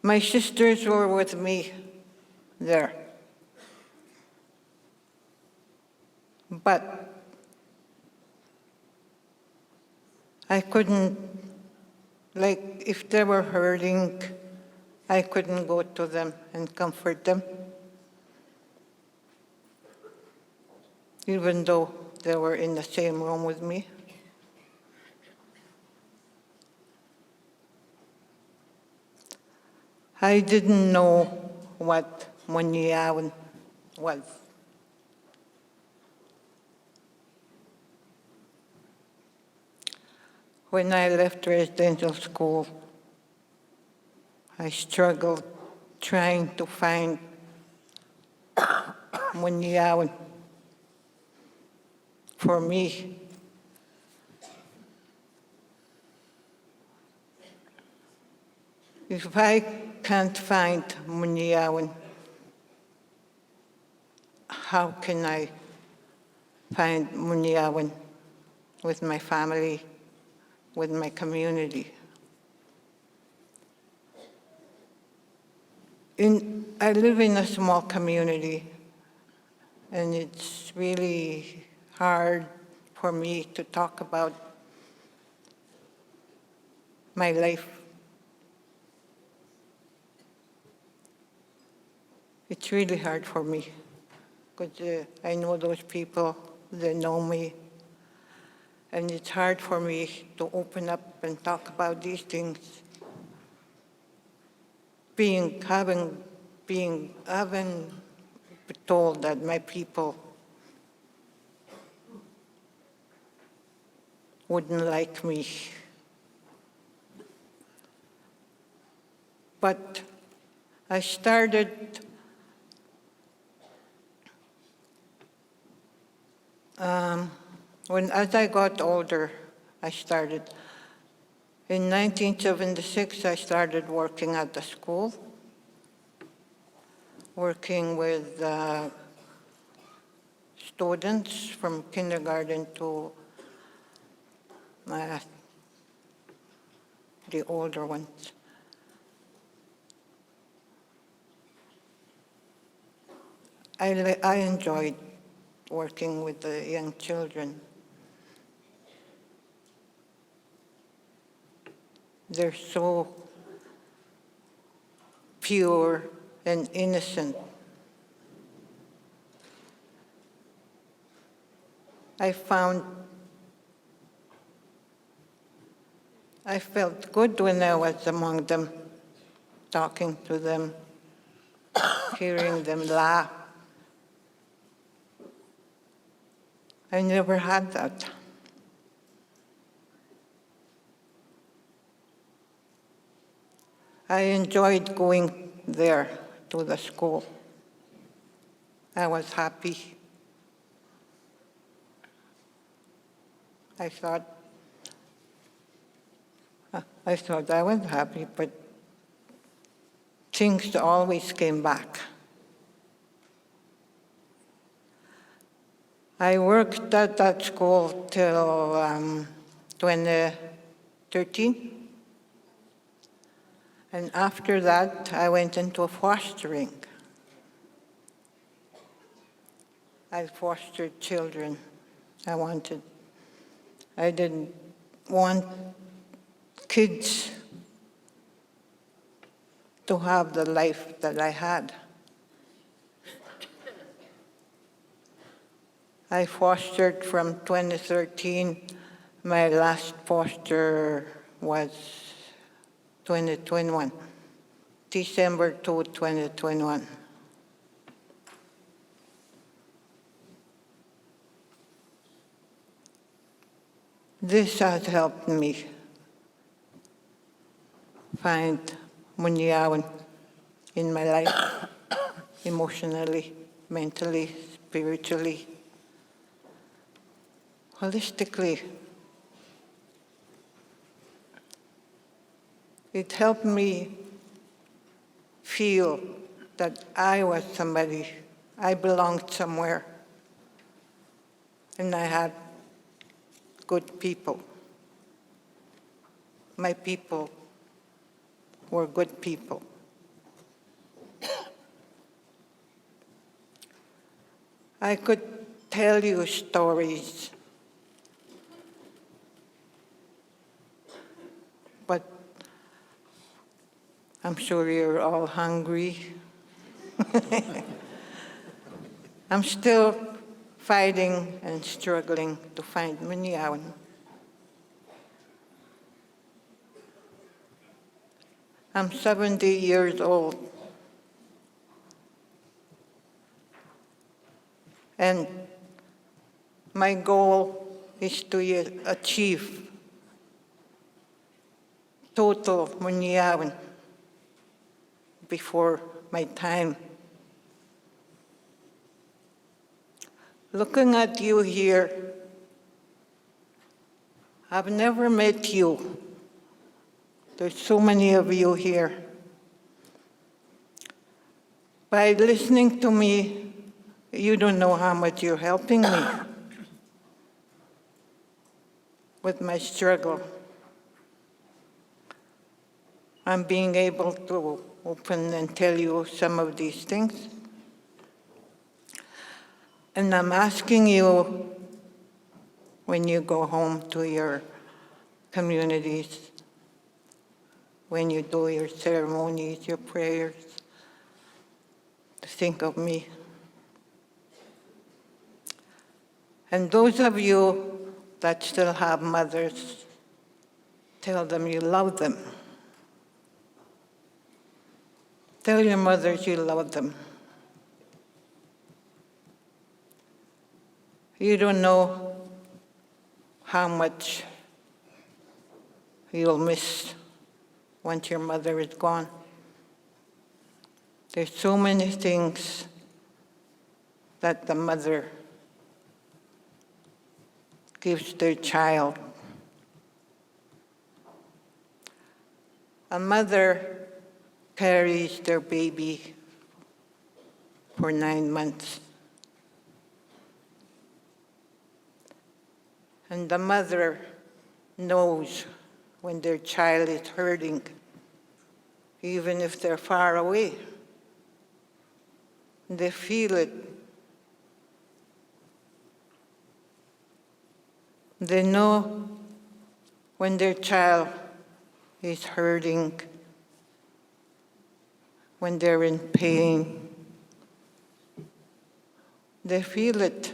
My sisters were with me there. But I couldn't, like, if they were hurting, I couldn't go to them and comfort them, even though they were in the same room with me. I didn't know what Munyawan was. When I left residential school, I struggled trying to find Munyawan for me. If I can't find Munyawan, how can I find Munyawan with my family, with my community? I live in a small community, and it's really hard for me to talk about my life. It's really hard for me, because I know those people, they know me, and it's hard for me to open up and talk about these things. Having been told that my people wouldn't like me. But I started as I got older, in 1976, I started working at the school, working with students from kindergarten to the older ones. I enjoyed working with the young children. They're so pure and innocent. I felt good when I was among them, talking to them, hearing them laugh. I never had that. I enjoyed going there to the school. I was happy. I thought I was happy, but things always came back. I worked at that school till 2013. And after that, I went into fostering. I fostered children. I didn't want kids to have the life that I had. I fostered from 2013. My last foster was 2021, December 2, 2021. This has helped me find Munyawan in my life, emotionally, mentally, spiritually, holistically. It helped me feel that I was somebody, I belonged somewhere, and I had good people. My people were good people. I could tell you stories, but I'm sure you're all hungry. I'm still fighting and struggling to find Munyawan. I'm 70 years old, and my goal is to achieve total Munyawan before my time. Looking at you here, I've never met you. There's so many of you here. By listening to me, you don't know how much you're helping me with my struggle. I'm being able to open and tell you some of these things. And I'm asking you, when you go home to your communities, when you do your ceremonies, your prayers, to think of me. And those of you that still have mothers, tell them you love them. Tell your mothers you love them. You don't know how much you'll miss once your mother is gone. There's so many things that the mother gives their child. A mother carries their baby for 9 months. And the mother knows when their child is hurting, even if they're far away. They feel it. They know when their child is hurting, when they're in pain. They feel it.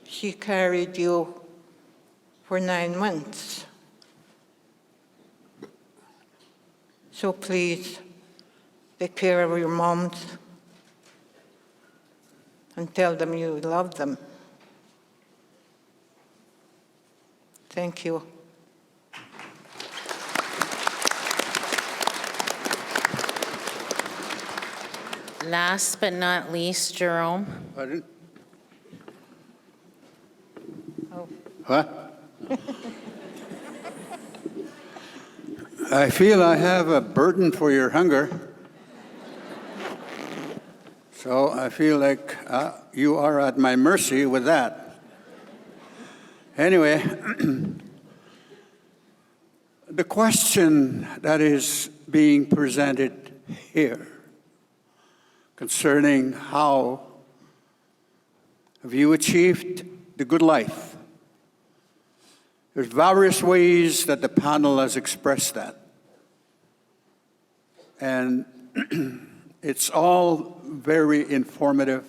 She carried you for 9 months. So please, take care of your moms and tell them you love them. Thank you. Last but not least, Jerome. Pardon? What? I feel I have a burden for your hunger. So I feel like you are at my mercy with that. Anyway, the question that is being presented here concerning how have you achieved the good life? There's various ways that the panel has expressed that. And it's all very informative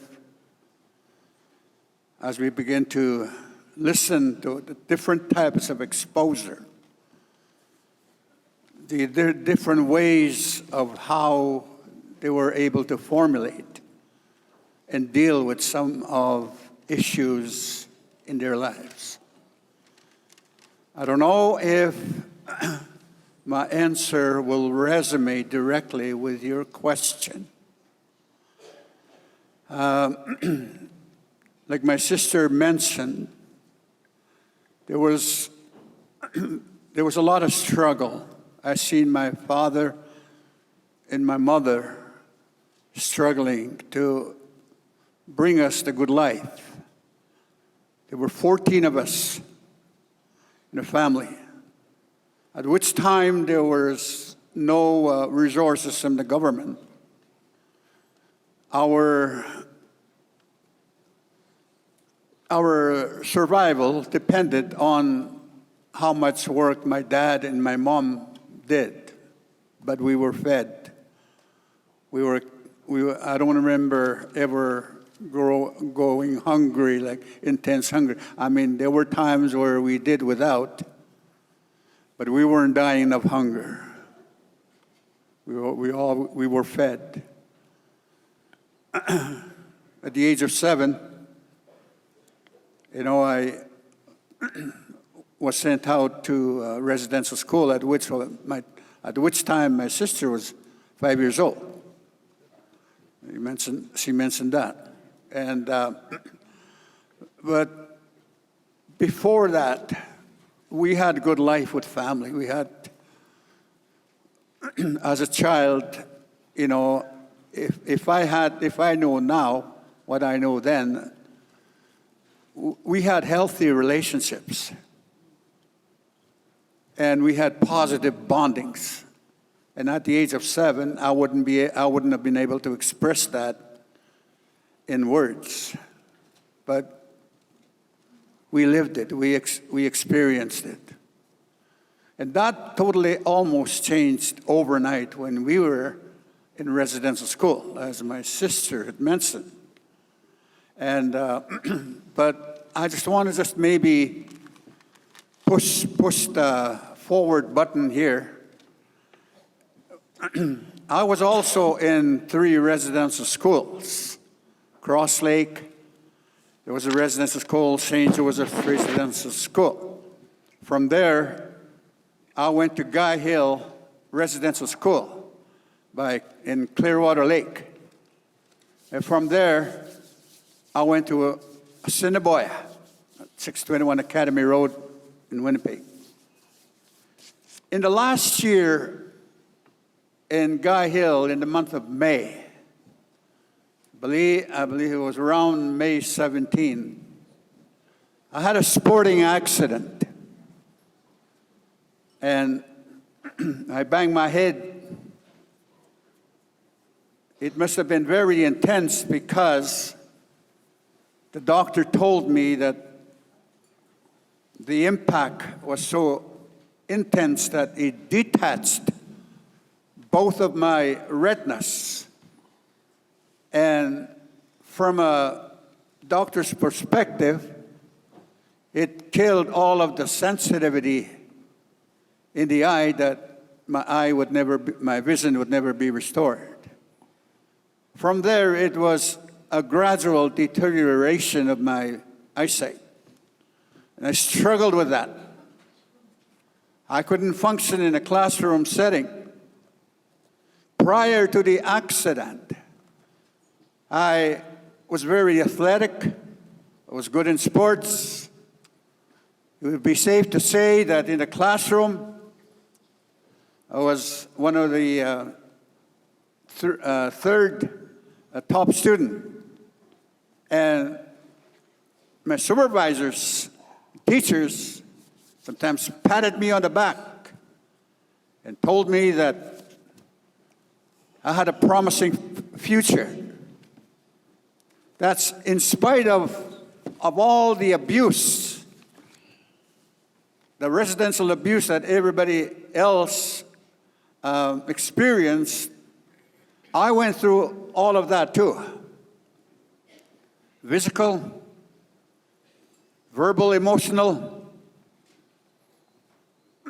as we begin to listen to the different types of exposure, the different ways of how they were able to formulate and deal with some of issues in their lives. I don't know if my answer will resonate directly with your question. Like my sister mentioned, there was a lot of struggle. I seen my father and my mother struggling to bring us the good life. There were 14 of us in a family, at which time there was no resources from the government. Our survival depended on how much work my dad and my mom did, but we were fed. I don't remember ever going hungry, like intense hunger. I mean, there were times where we did without, but we weren't dying of hunger. We were fed. At the age of 7, I was sent out to residential school, at which time my sister was 5 years old. She mentioned that. And but before that, we had a good life with family. We had, as a child, if I know now what I know then, we had healthy relationships, and we had positive bondings. And at the age of 7, I wouldn't have been able to express that in words, but we lived it. We experienced it, and that totally almost changed overnight when we were in residential school, as my sister had mentioned. And but I just want to maybe push the forward button here. I was also in 3 residential schools. Cross Lake, there was a residential school. St. Joe was a residential school. From there, I went to Guy Hill Residential School in Clearwater Lake. And from there, I went to Assiniboia, 621 Academy Road in Winnipeg. In the last year in Guy Hill, in the month of May, I believe it was around May 17, I had a sporting accident. And I banged my head. It must have been very intense because the doctor told me that the impact was so intense that it detached both of my retinas. And from a doctor's perspective, it killed all of the sensitivity in the eye, that my vision would never be restored. From there, it was a gradual deterioration of my eyesight. And I struggled with that. I couldn't function in a classroom setting. Prior to the accident, I was very athletic. I was good in sports. It would be safe to say that in the classroom, I was one of the third top student. And my supervisors, teachers, sometimes patted me on the back and told me that I had a promising future. That's in spite of all the abuse, the residential abuse that everybody else experienced. I went through all of that too. Physical, verbal, emotional,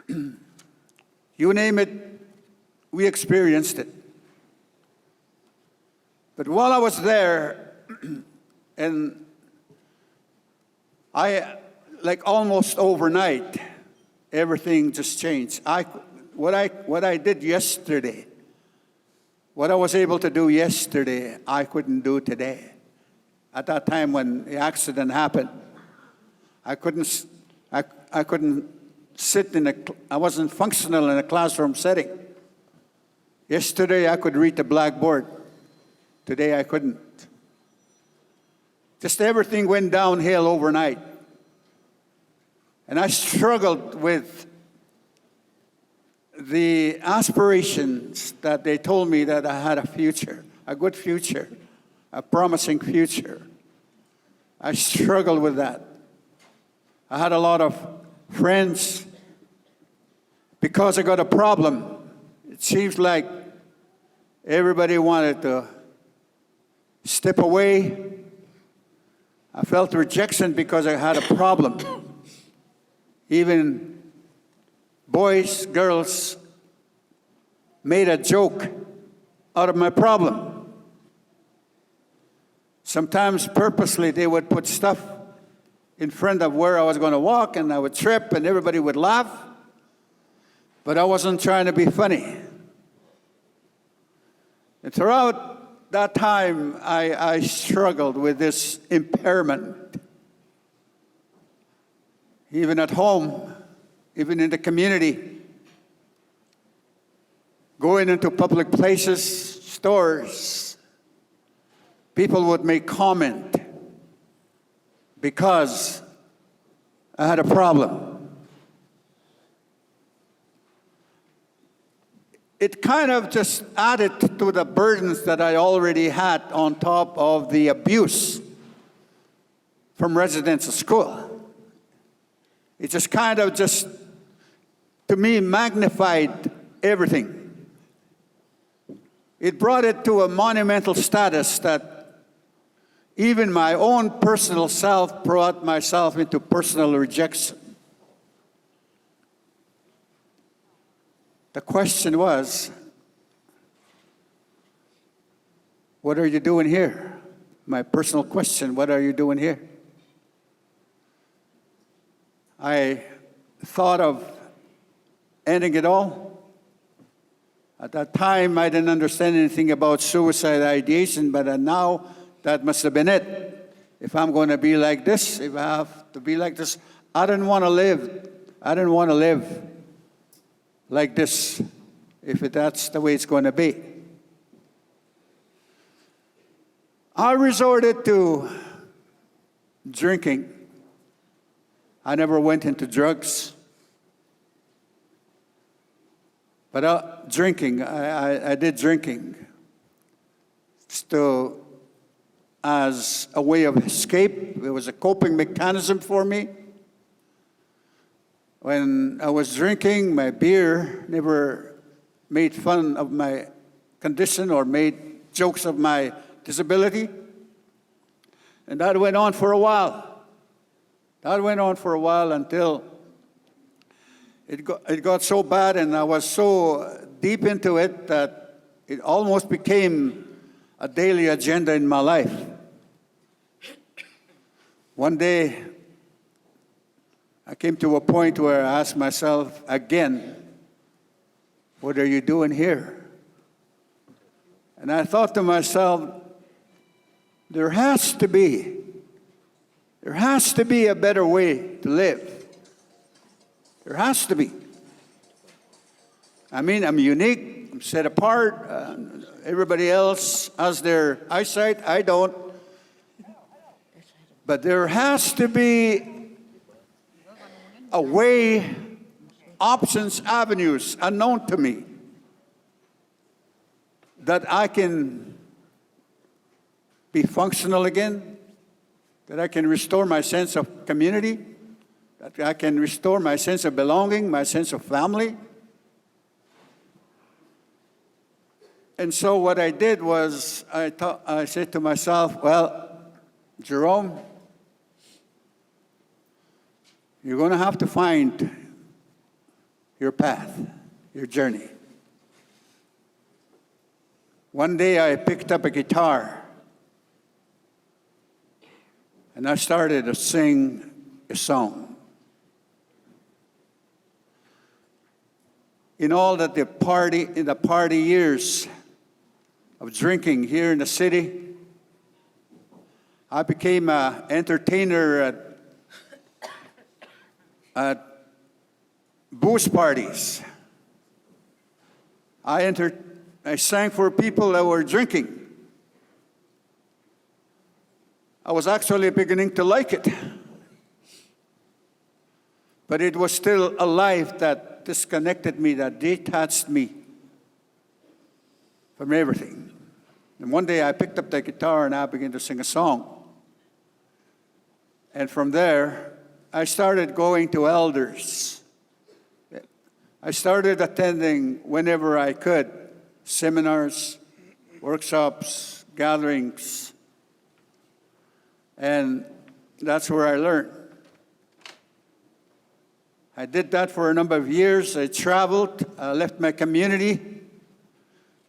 you name it, we experienced it. But while I was there, and like almost overnight, everything just changed. What I did yesterday, what I was able to do yesterday, I couldn't do today. At that time when the accident happened, I couldn't sit I wasn't functional in a classroom setting. Yesterday I could read the blackboard. Today I couldn't. Just everything went downhill overnight. And I struggled with the aspirations that they told me that I had a future, a good future, a promising future. I struggled with that. I had a lot of friends. Because I got a problem, it seems like everybody wanted to step away. I felt rejection because I had a problem. Even boys, girls made a joke out of my problem. Sometimes purposely they would put stuff in front of where I was going to walk, and I would trip and everybody would laugh. But I wasn't trying to be funny. And throughout that time, I struggled with this impairment. Even at home, even in the community, going into public places, stores, people would make comment because I had a problem. It kind of just added to the burdens that I already had on top of the abuse from residential school. It just kind of just, to me, magnified everything. It brought it to a monumental status that even my own personal self brought myself into personal rejection. The question was, what are you doing here? My personal question, what are you doing here? I thought of ending it all. At that time, I didn't understand anything about suicide ideation, but now that must have been it. If I'm going to be like this, if I have to be like this, I didn't want to live. I didn't want to live like this, if that's the way it's going to be. I resorted to drinking. I never went into drugs. But drinking, I did drinking as a way of escape. It was a coping mechanism for me. When I was drinking, my beer never made fun of my condition or made jokes of my disability. And that went on for a while. That went on for a while until it got so bad, and I was so deep into it that it almost became a daily agenda in my life. One day, I came to a point where I asked myself again, what are you doing here? And I thought to myself, there has to be a better way to live. There has to be. I mean, I'm unique, I'm set apart. Everybody else has their eyesight, I don't. But there has to be a way, options, avenues unknown to me that I can be functional again, that I can restore my sense of community, that I can restore my sense of belonging, my sense of family. And so what I did was I said to myself, well, Jerome, you're going to have to find your path, your journey. One day I picked up a guitar and I started to sing a song. In all that in the party years of drinking here in the city, I became an entertainer at booze parties. I sang for people that were drinking. I was actually beginning to like it. But it was still a life that disconnected me, that detached me from everything. And one day I picked up the guitar and I began to sing a song. And from there, I started going to elders. I started attending whenever I could, seminars, workshops, gatherings. And that's where I learned. I did that for a number of years. I traveled, I left my community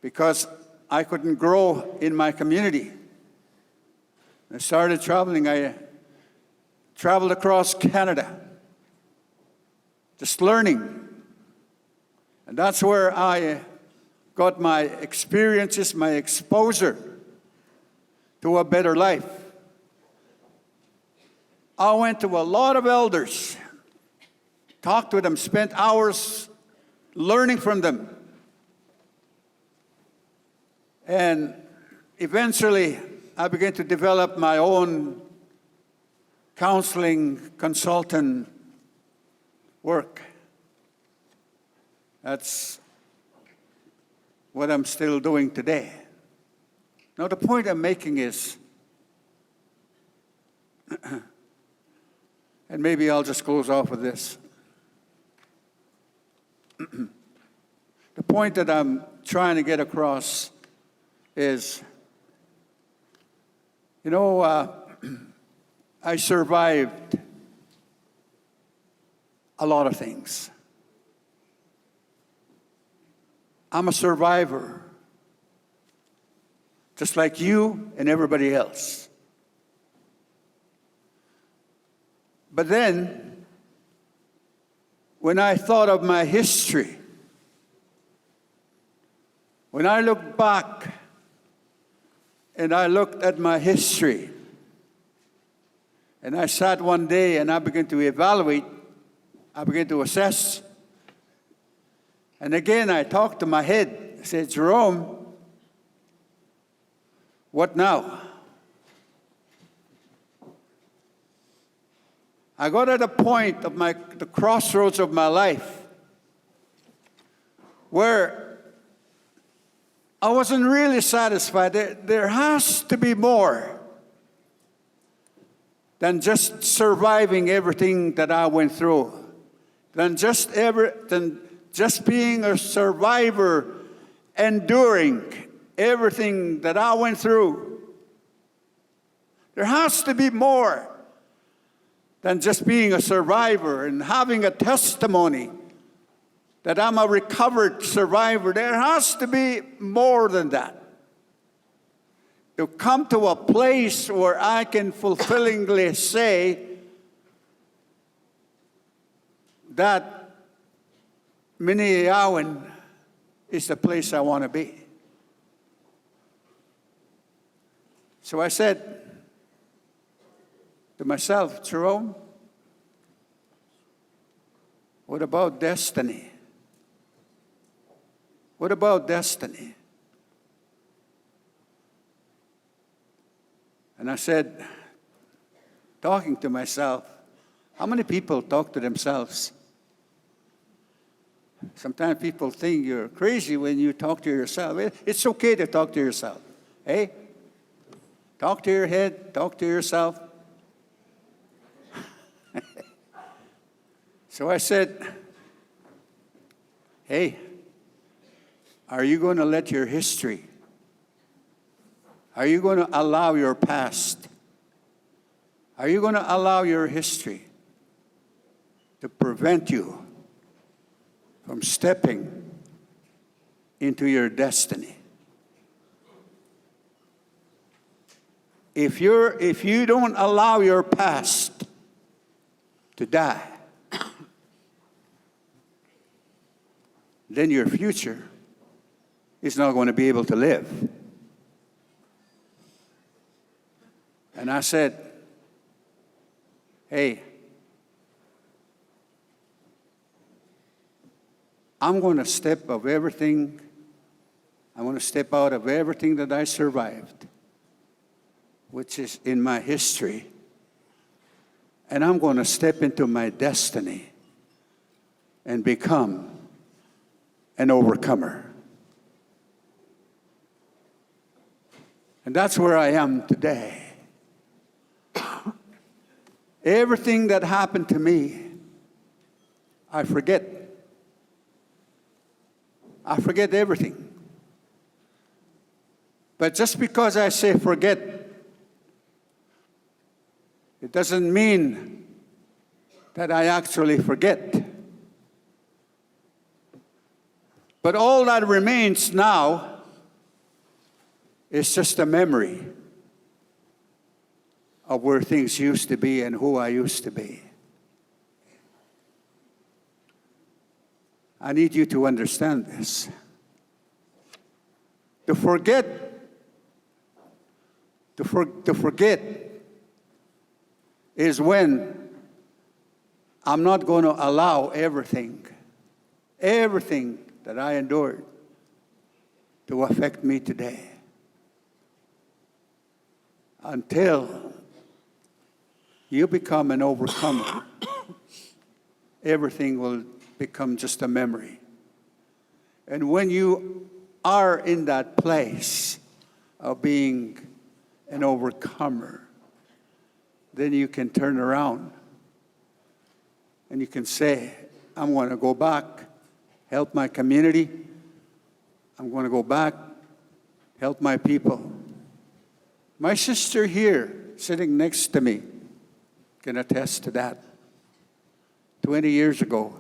because I couldn't grow in my community. I started traveling. I traveled across Canada, just learning. And that's where I got my experiences, my exposure to a better life. I went to a lot of elders, talked to them, spent hours learning from them. And eventually, I began to develop my own counseling consultant work. That's what I'm still doing today. Now, the point I'm making is, and maybe I'll just close off with this. The point that I'm trying to get across is, I survived a lot of things. I'm a survivor, just like you and everybody else. But then, when I thought of my history, when I look back and I looked at my history, and I sat one day and I began to evaluate, I began to assess. And again, I talked to my head. I said, Jerome, what now? I got at a point of the crossroads of my life where I wasn't really satisfied. There has to be more than just surviving everything that I went through, than just being a survivor, enduring everything that I went through. There has to be more than just being a survivor and having a testimony that I'm a recovered survivor. There has to be more than that. To come to a place where I can fulfillingly say that Minneyawan is the place I want to be. So I said to myself, Jerome, What about destiny? What about destiny? And I said, talking to myself, how many people talk to themselves? Sometimes people think you're crazy when you talk to yourself. It's okay to talk to yourself. Hey? Talk to your head, talk to yourself. So I said, hey, are you going to let your history, are you going to allow your past, are you going to allow your history to prevent you from stepping into your destiny? If you don't allow your past to die, then your future is not going to be able to live. And I said, hey, I'm going to step out of everything that I survived, which is in my history, and I'm going to step into my destiny and become an overcomer. And that's where I am today. Everything that happened to me, I forget. I forget everything. But just because I say forget, it doesn't mean that I actually forget. But all that remains now is just a memory of where things used to be and who I used to be. I need you to understand this. To forget is when I'm not going to allow everything that I endured to affect me today. Until you become an overcomer, everything will become just a memory. And when you are in that place of being an overcomer, then you can turn around and you can say, I'm going to go back, help my community. I'm going to go back, help my people. My sister here, sitting next to me, can attest to that. 20 years ago,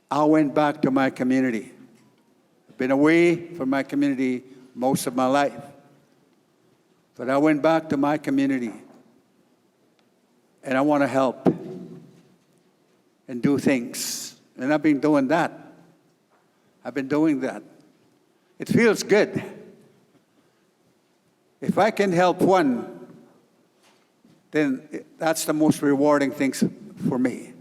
I went back to my community. I've been away from my community most of my life. But I went back to my community, and I want to help and do things. And I've been doing that. I've been doing that. It feels good. If I can help one, then that's the most rewarding thing for me.